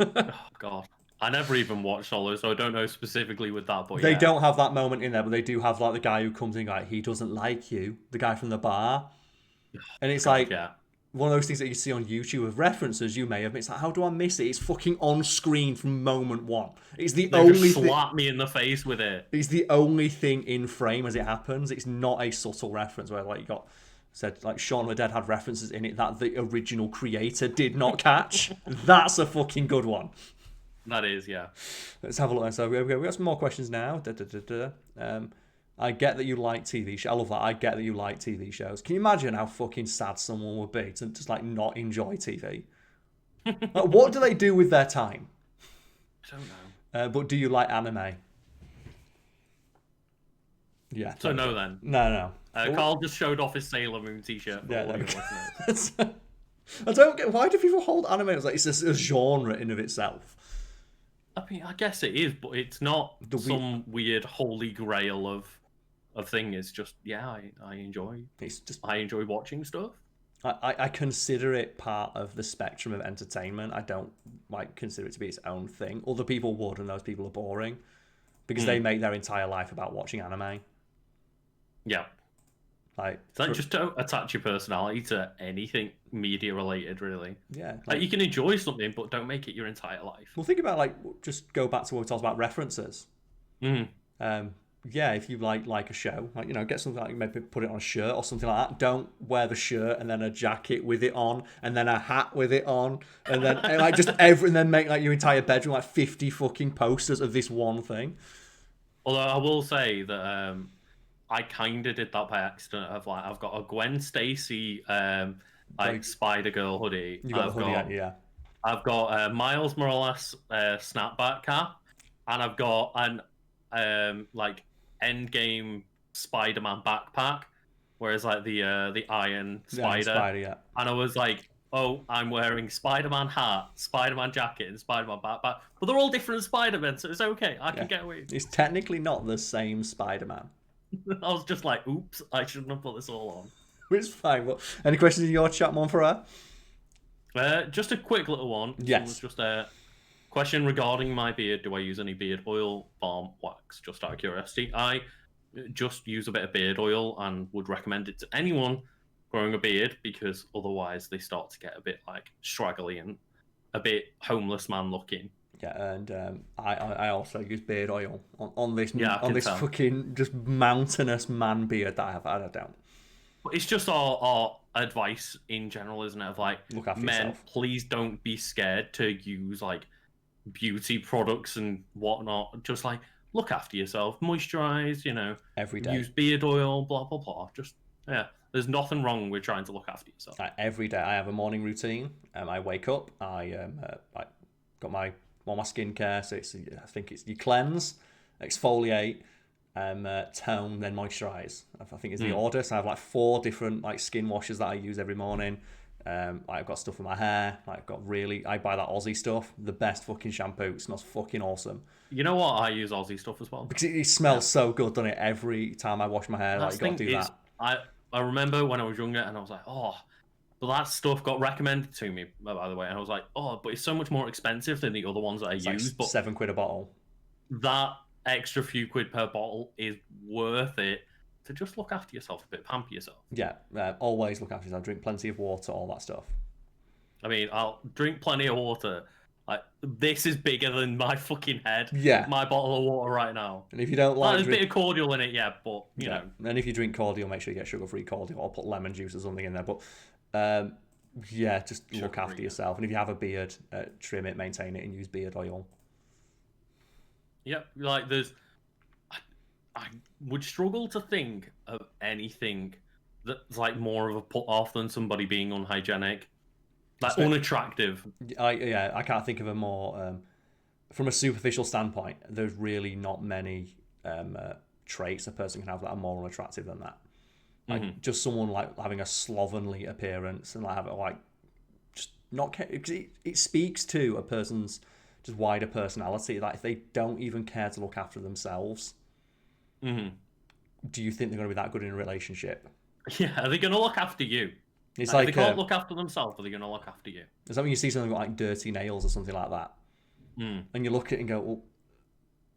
Oh God, I never even watched Solo, so I don't know specifically with that. But
they don't have that moment in there, but they do have the guy who comes in he doesn't like you, the guy from the bar, and it's one of those things that you see on YouTube with references you may have missed. How do I miss it? It's fucking on screen from moment one. It's the only thing.
Slap me in the face with it.
It's the only thing in frame as it happens. It's not a subtle reference where you got said Shaun of the Dead had references in it that the original creator did not catch. That's a fucking good one.
That is, yeah.
Let's have a look. So we got some more questions now. I get that you like TV shows. I love that. I get that you like TV shows. Can you imagine how fucking sad someone would be to just not enjoy TV? What do they do with their time?
I don't know.
But do you like anime? Yeah.
So no then.
No.
Karl just showed off his Sailor Moon t-shirt.
Yeah, I don't get, why do people hold anime as like it's a genre in of itself?
I mean, I guess it is, but it's not some weird holy grail of thing. It's just I enjoy. I enjoy watching stuff.
I consider it part of the spectrum of entertainment. I don't consider it to be its own thing. Other people would, and those people are boring because they make their entire life about watching anime.
Yeah. Just don't attach your personality to anything media related, really.
Yeah.
You can enjoy something, but don't make it your entire life.
Well, think about just go back to what we talked about references. Yeah, if you like a show, get something maybe put it on a shirt or something like that. Don't wear the shirt and then a jacket with it on, and then a hat with it on, and then and then make your entire bedroom 50 fucking posters of this one thing.
Although I will say that I kind of did that by accident. I've got a Gwen Stacy Spider Girl hoodie.
You got the hoodie, yeah.
I've got a Miles Morales snapback cap, and I've got an Endgame Spider-Man backpack, whereas the Iron Spider,
yeah.
And I was like, oh, I'm wearing Spider-Man hat, Spider-Man jacket, and Spider-Man backpack, but they're all different Spider-Men, so it's okay. I can get away.
It's technically not the same Spider-Man.
I was just like, oops, I shouldn't have put this all on.
It's fine. Well, any questions in your chat, Mon, for her?
Just a quick little one.
Yes.
Just a question regarding my beard. Do I use any beard oil, balm, wax? Just out of curiosity. I just use a bit of beard oil and would recommend it to anyone growing a beard, because otherwise they start to get a bit straggly and a bit homeless man looking.
Yeah, and I also use beard oil on this
tell.
Fucking just mountainous man beard that I have. I don't.
But it's just our advice in general, isn't it? Of
look after
men,
yourself.
Please don't be scared to use beauty products and whatnot. Just look after yourself, moisturize.
Every day.
Use beard oil, blah blah blah. Just there's nothing wrong with trying to look after yourself.
Every day, I have a morning routine. I wake up. I got my skincare. So I think it's you cleanse, exfoliate, tone, then moisturize. I think it's the order. So I have 4 different skin washes that I use every morning. I've got stuff for my hair. I buy that Aussie stuff. The best fucking shampoo. It smells fucking awesome.
You know what? I use Aussie stuff as well
because it smells so good, doesn't it? Every time I wash my hair, you got to do that.
I remember when I was younger, and I was like, oh. But that stuff got recommended to me, by the way, and I was like, oh, but it's so much more expensive than the other ones that I use. But
£7 a bottle.
That extra few quid per bottle is worth it to just look after yourself a bit, pamper yourself.
Yeah, always look after yourself. Drink plenty of water, all that stuff.
I mean, I'll drink plenty of water. This is bigger than my fucking head.
Yeah.
My bottle of water right now.
And if you don't
there's a bit of cordial in it, but you know.
And if you drink cordial, make sure you get sugar-free cordial or put lemon juice or something in there. But just look after yourself. And if you have a beard, trim it, maintain it, and use beard oil.
Yep, I would struggle to think of anything that's more of a put off than somebody being unhygienic, unattractive.
I can't think of a more from a superficial standpoint. There's really not many traits a person can have that are more unattractive than that. Just someone having a slovenly appearance and just not because it speaks to a person's just wider personality. If they don't even care to look after themselves, do you think they're going to be that good in a relationship?
Yeah, are they going to look after you?
It's
if they can't look after themselves, are they going to look after you?
Is that when you see something with dirty nails or something like that, and you look at it and go,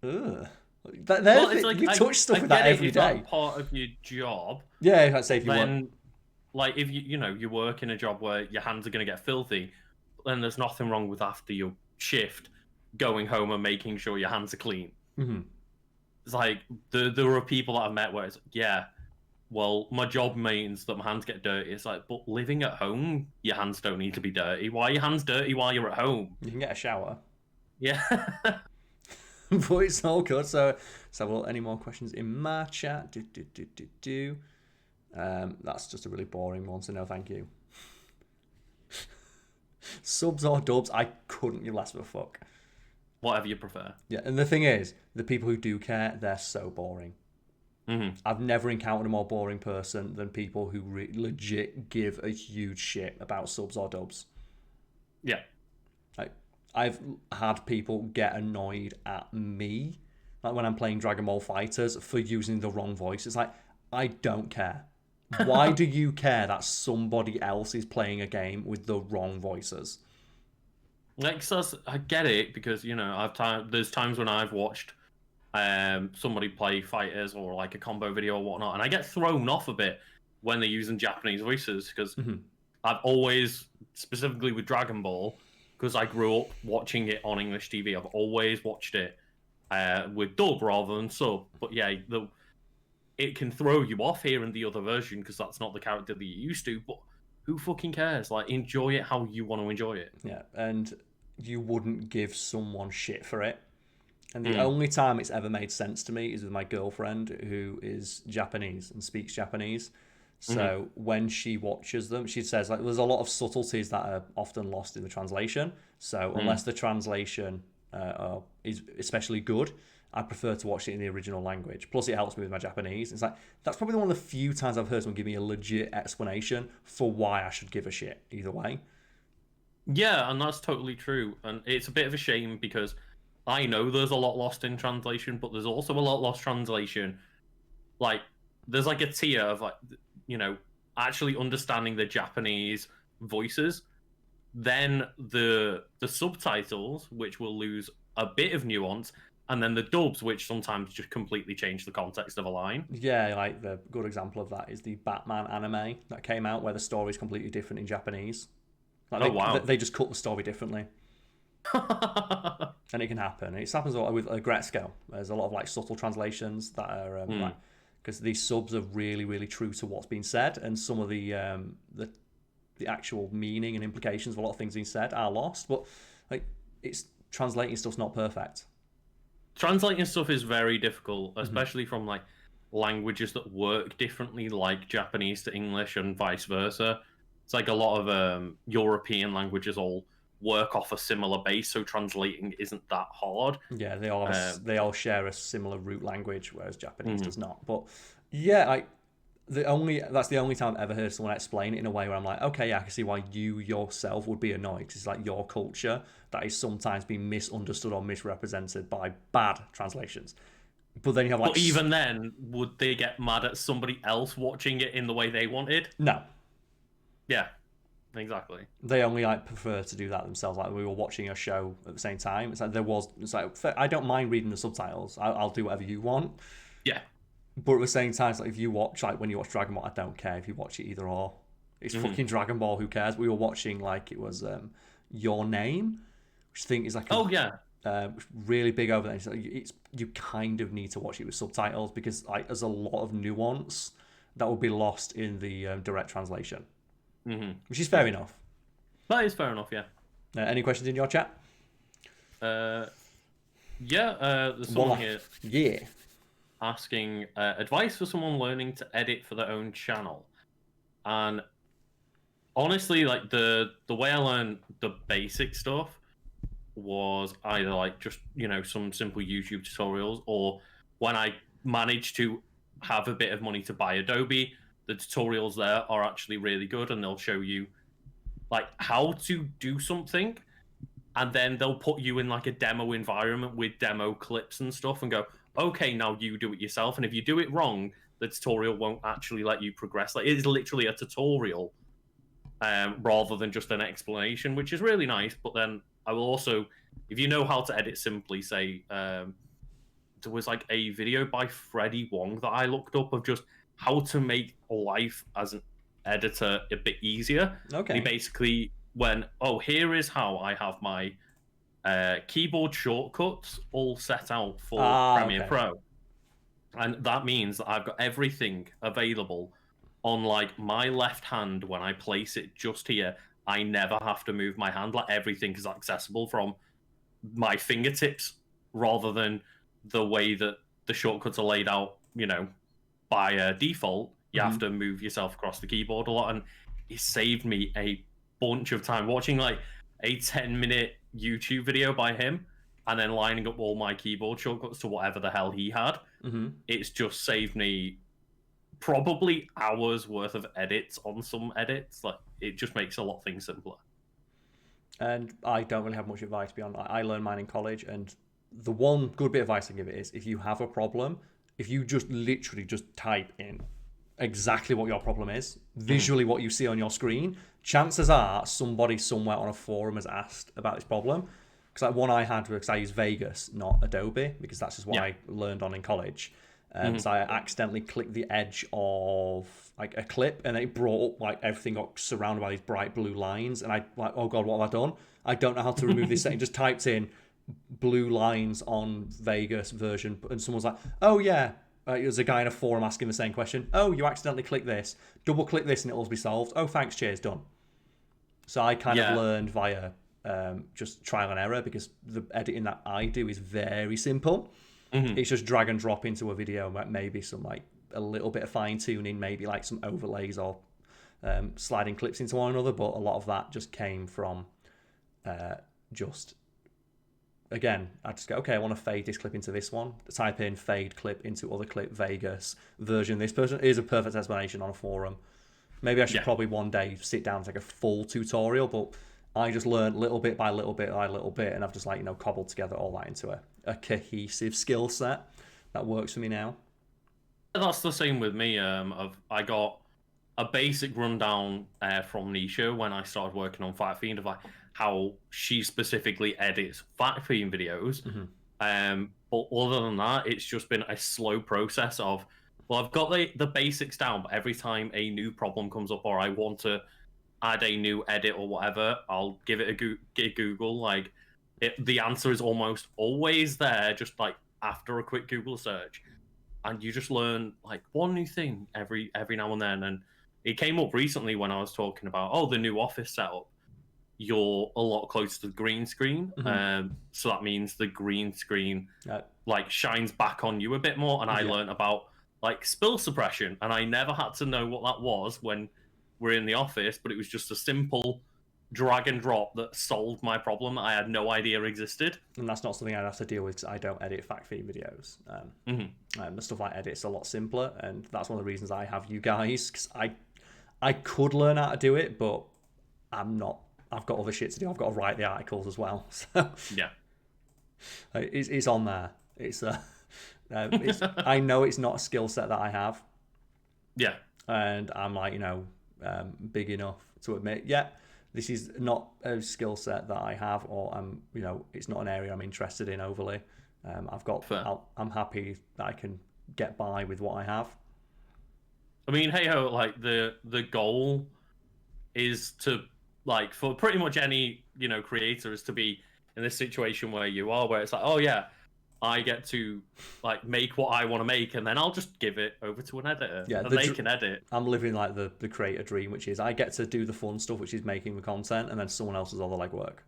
well, ugh. You touch stuff with that every day.
That's part of your job.
Yeah, I'd say if you
work. If you work in a job where your hands are going to get filthy, then there's nothing wrong with after your shift going home and making sure your hands are clean. It's there are people that I've met where it's well, my job means that my hands get dirty. It's but living at home, your hands don't need to be dirty. Why are your hands dirty while you're at home?
You can get a shower.
Yeah.
But it's all good. So any more questions in my chat? That's just a really boring one, so no thank you. Subs or dubs, I couldn't give less of a fuck.
Whatever you prefer.
Yeah, and the thing is, the people who do care, they're so boring. I've never encountered a more boring person than people who legit give a huge shit about subs or dubs.
Yeah.
Like, I've had people get annoyed at me, like when I'm playing Dragon Ball Fighters, for using the wrong voice. It's like, I don't care. Why do you care that somebody else is playing a game with the wrong voices?
Like, so I get it, because there's times when I've watched somebody play fighters or like a combo video or whatnot, and I get thrown off a bit when they're using Japanese voices, because I've always, specifically with Dragon Ball, because I grew up watching it on English TV, I've always watched it with dub rather than sub. But yeah, it can throw you off hearing the other version because that's not the character that you're used to. But who fucking cares? Like, enjoy it how you want to enjoy it.
Yeah, and you wouldn't give someone shit for it. And the only time it's ever made sense to me is with my girlfriend, who is Japanese and speaks Japanese. So when she watches them, she says, like, there's a lot of subtleties that are often lost in the translation. So unless the translation is especially good, I prefer to watch it in the original language. Plus, it helps me with my Japanese. It's like, that's probably one of the few times I've heard someone give me a legit explanation for why I should give a shit either way.
Yeah, and that's totally true. And it's a bit of a shame, because I know there's a lot lost in translation, but there's also a lot lost translation. Like, there's like a tier of, like, actually understanding the Japanese voices, then the subtitles, which will lose a bit of nuance, and then the dubs, which sometimes just completely change the context of a line.
Yeah, like the good example of that is the Batman anime that came out, where the story is completely different in Japanese. Like,
Wow.
They just cut the story differently. And it can happen. It happens a lot with Gretzko. There's a lot of like subtle translations that are like, because these subs are really, really true to what's been said, and some of the actual meaning and implications of a lot of things being said are lost. But like, it's translating stuff's not perfect.
Translating stuff is very difficult, especially from like languages that work differently, like Japanese to English and vice versa. It's like a lot of European languages all work off a similar base, so translating isn't that hard.
Yeah, they all share a similar root language, whereas Japanese does not. But yeah, that's the only time I've ever heard someone explain it in a way where I'm like, okay, yeah, I can see why you yourself would be annoyed, because it's like your culture that is sometimes being misunderstood or misrepresented by bad translations. But then you have like,
but even then, would they get mad at somebody else watching it in the way they wanted?
No.
Yeah, exactly.
They only like prefer to do that themselves. Like, we were watching a show at the same time. It's like I don't mind reading the subtitles. I'll do whatever you want.
Yeah.
But at the same time, it's like, if you watch, like when you watch Dragon Ball, I don't care if you watch it either or. It's fucking Dragon Ball. Who cares? We were watching, like, it was Your Name, which I think is like really big over there. It's like, you kind of need to watch it with subtitles, because like there's a lot of nuance that will be lost in the direct translation. Which is fair enough.
That is fair enough, yeah.
Any questions in your chat?
Yeah, there's someone here asking advice for someone learning to edit for their own channel. And honestly, like, the way I learned the basic stuff was either like just, some simple YouTube tutorials, or when I managed to have a bit of money to buy Adobe, the tutorials there are actually really good, and they'll show you like how to do something, and then they'll put you in like a demo environment with demo clips and stuff and go, okay, now you do it yourself. And if you do it wrong, the tutorial won't actually let you progress. Like, it is literally a tutorial rather than just an explanation, which is really nice. But then I will also, if you know how to edit simply, say, there was like a video by Freddie Wong that I looked up of just how to make life as an editor a bit easier.
Okay.
He basically went, here is how I have my keyboard shortcuts all set out for Premiere Pro. And that means that I've got everything available on like my left hand. When I place it just here, I never have to move my hand. Like, everything is accessible from my fingertips, rather than the way that the shortcuts are laid out, by default. You have to move yourself across the keyboard a lot. And it saved me a bunch of time watching like a 10-minute YouTube video by him. and then lining up all my keyboard shortcuts to whatever the hell he had. It's just saved me probably hours worth of edits on some edits. Like, it just makes a lot of things simpler.
And I don't really have much advice beyond that. I learned mine in college, and the one good bit of advice I give it is, if you have a problem, if you just literally just type in exactly what your problem is, visually what you see on your screen, chances are somebody somewhere on a forum has asked about this problem. Because like one I had, because I use Vegas, not Adobe, because that's just what I learned on in college. So I accidentally clicked the edge of like a clip, and it brought up like everything got surrounded by these bright blue lines, and I like, oh god, what have I done? I don't know how to remove this setting. Just typed in blue lines on Vegas version, and someone's like, oh yeah, there's a guy in a forum asking the same question. Oh, you accidentally clicked this. Double click this, and it'll be solved. Oh, thanks, cheers, done. So I kind of learned via just trial and error, because the editing that I do is very simple. It's just drag and drop into a video, maybe some like a little bit of fine tuning, maybe like some overlays or sliding clips into one another. But a lot of that just came from just, again, I just go, okay, I want to fade this clip into this one. Type in fade clip into other clip, Vegas version. This person is a perfect explanation on a forum. Maybe I should probably one day sit down and take a full tutorial, but I just learned little bit by little bit by little bit, and I've just like, cobbled together all that into a cohesive skill set that works for me now.
That's the same with me. I got a basic rundown from Nisha when I started working on Fiend of like how she specifically edits Fiend videos. But other than that, it's just been a slow process of, well, I've got the basics down, but every time a new problem comes up or I want to add a new edit or whatever, I'll give it a Google. Like, the answer is almost always there, just like after a quick Google search, and you just learn like one new thing every now and then. And it came up recently when I was talking about the new office setup. You're a lot closer to the green screen, so that means the green screen like shines back on you a bit more. And I learned about like spill suppression, and I never had to know what that was when we're in the office, but it was just a simple drag and drop that solved my problem that I had no idea existed.
And that's not something I'd have to deal with, because I don't edit fact-feed videos. The stuff I edit is a lot simpler, and that's one of the reasons I have you guys, because I could learn how to do it, but I'm not. I've got other shit to do. I've got to write the articles as well. So it's on there. It's I know it's not a skill set that I have.
Yeah.
And I'm like, big enough to admit, this is not a skill set that I have, or it's not an area I'm interested in overly. I'm happy that I can get by with what I have.
I mean, hey ho, like the goal is to, like, for pretty much any creator, is to be in this situation where you are, where it's like, oh yeah, I get to like make what I want to make, and then I'll just give it over to an editor, and they can edit.
I'm living like the creator dream, which is I get to do the fun stuff, which is making the content, and then someone else does all the legwork.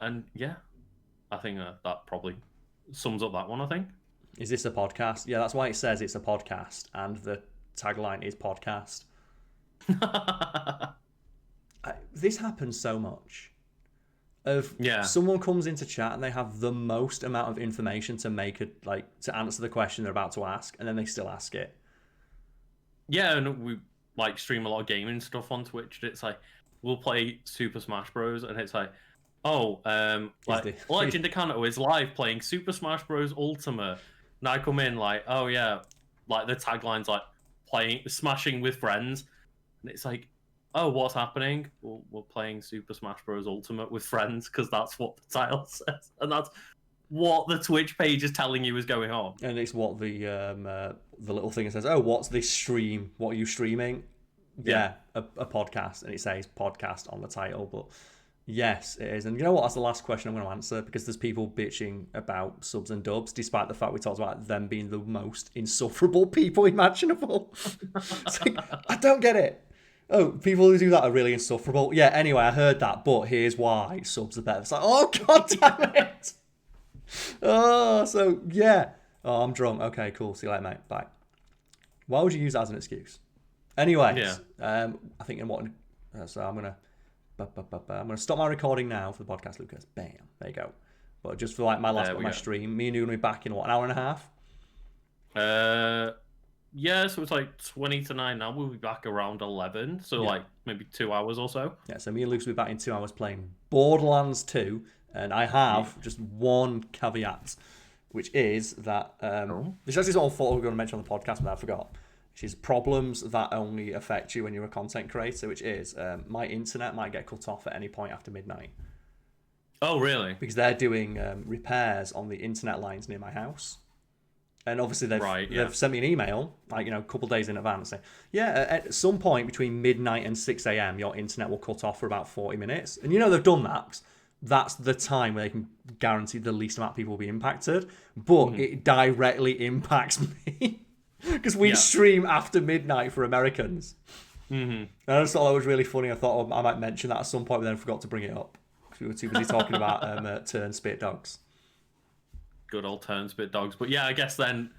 And yeah, I think that probably sums up that one. I think.
Is this a podcast? Yeah, that's why it says it's a podcast, and the tagline is podcast. This happens so much. Someone comes into chat and they have the most amount of information to to answer the question they're about to ask, and then they still ask it. Yeah,
and we like stream a lot of gaming stuff on Twitch. It's like we'll play Super Smash Bros. And it's like, Legend of Kanto is live playing Super Smash Bros. Ultimate. And I come in like, oh yeah, like the tagline's like smashing with friends, and it's like, oh, what's happening? Well, we're playing Super Smash Bros. Ultimate with friends, because that's what the title says, and that's what the Twitch page is telling you is going on.
And it's what the little thing that says, oh, what's this stream? What are you streaming? Yeah, a podcast, and it says podcast on the title. But yes, it is. And you know what? That's the last question I'm going to answer, because there's people bitching about subs and dubs, despite the fact we talked about them being the most insufferable people imaginable. It's like, I don't get it. Oh, people who do that are really insufferable. Yeah, anyway, I heard that, but here's why subs are better. It's like, oh, god damn it. Oh, so, yeah. Oh, I'm drunk. Okay, cool. See you later, mate. Bye. Why would you use that as an excuse? Anyways, I think so I'm going to I'm going to stop my recording now for the podcast, Lucas. Bam. There you go. But just for like my last my stream, me and you are going to be back in what, an hour and a half?
Yeah, so it's like 20 to 9 now. We'll be back around 11, so like maybe 2 hours or so.
Yeah, so me and Luke will be back in 2 hours playing Borderlands 2, and I have just one caveat, which is that this is actually what I thought we were going to mention on the podcast, but I forgot. Which is problems that only affect you when you're a content creator, which is my internet might get cut off at any point after midnight.
Oh, really?
Because they're doing repairs on the internet lines near my house. And obviously they've sent me an email, like, a couple of days in advance saying, at some point between midnight and 6 a.m, your internet will cut off for about 40 minutes. And they've done that because that's the time where they can guarantee the least amount of people will be impacted. But it directly impacts me because we stream after midnight for Americans. And I just thought that was really funny. I thought I might mention that at some point, but then I forgot to bring it up because we were too busy talking about turn spit dogs.
Good old turn spit dogs. But yeah, I guess then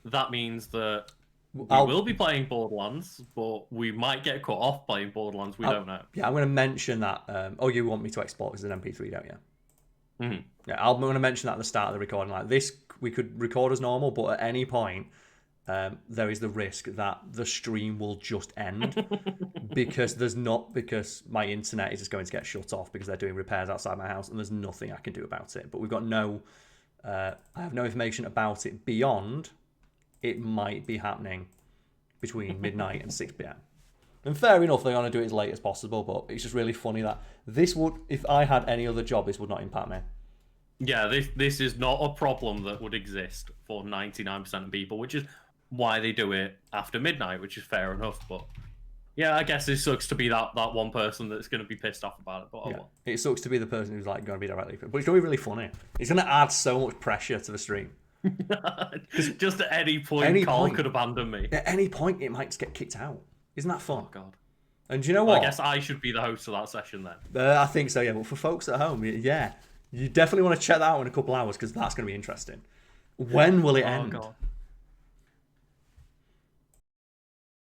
that means that we will be playing Borderlands, but we might get cut off playing Borderlands. We don't know.
Yeah, I'm going to mention that. You want me to export this as an MP3, don't you? Yeah, I'm going to mention that at the start of the recording. Like this, we could record as normal, but at any point, there is the risk that the stream will just end because my internet is just going to get shut off because they're doing repairs outside my house, and there's nothing I can do about it. But we've got I have no information about it beyond it might be happening between midnight and 6 p.m. And fair enough, they're going to do it as late as possible, but it's just really funny that this would, if I had any other job, this would not impact me.
Yeah, this is not a problem that would exist for 99% of people, which is why they do it after midnight, which is fair enough. But yeah, I guess it sucks to be that one person that's going to be pissed off about it. But
it sucks to be the person who's like going to be directly, but it's going to be really funny. It's going to add so much pressure to the stream.
Just at any point, Karl could abandon me.
At any point, it might just get kicked out. Isn't that fun?
Oh God.
And do you know what?
I guess I should be the host of that session then.
I think so, yeah. But for folks at home, you definitely want to check that out in a couple hours because that's going to be interesting. When will it end?
God.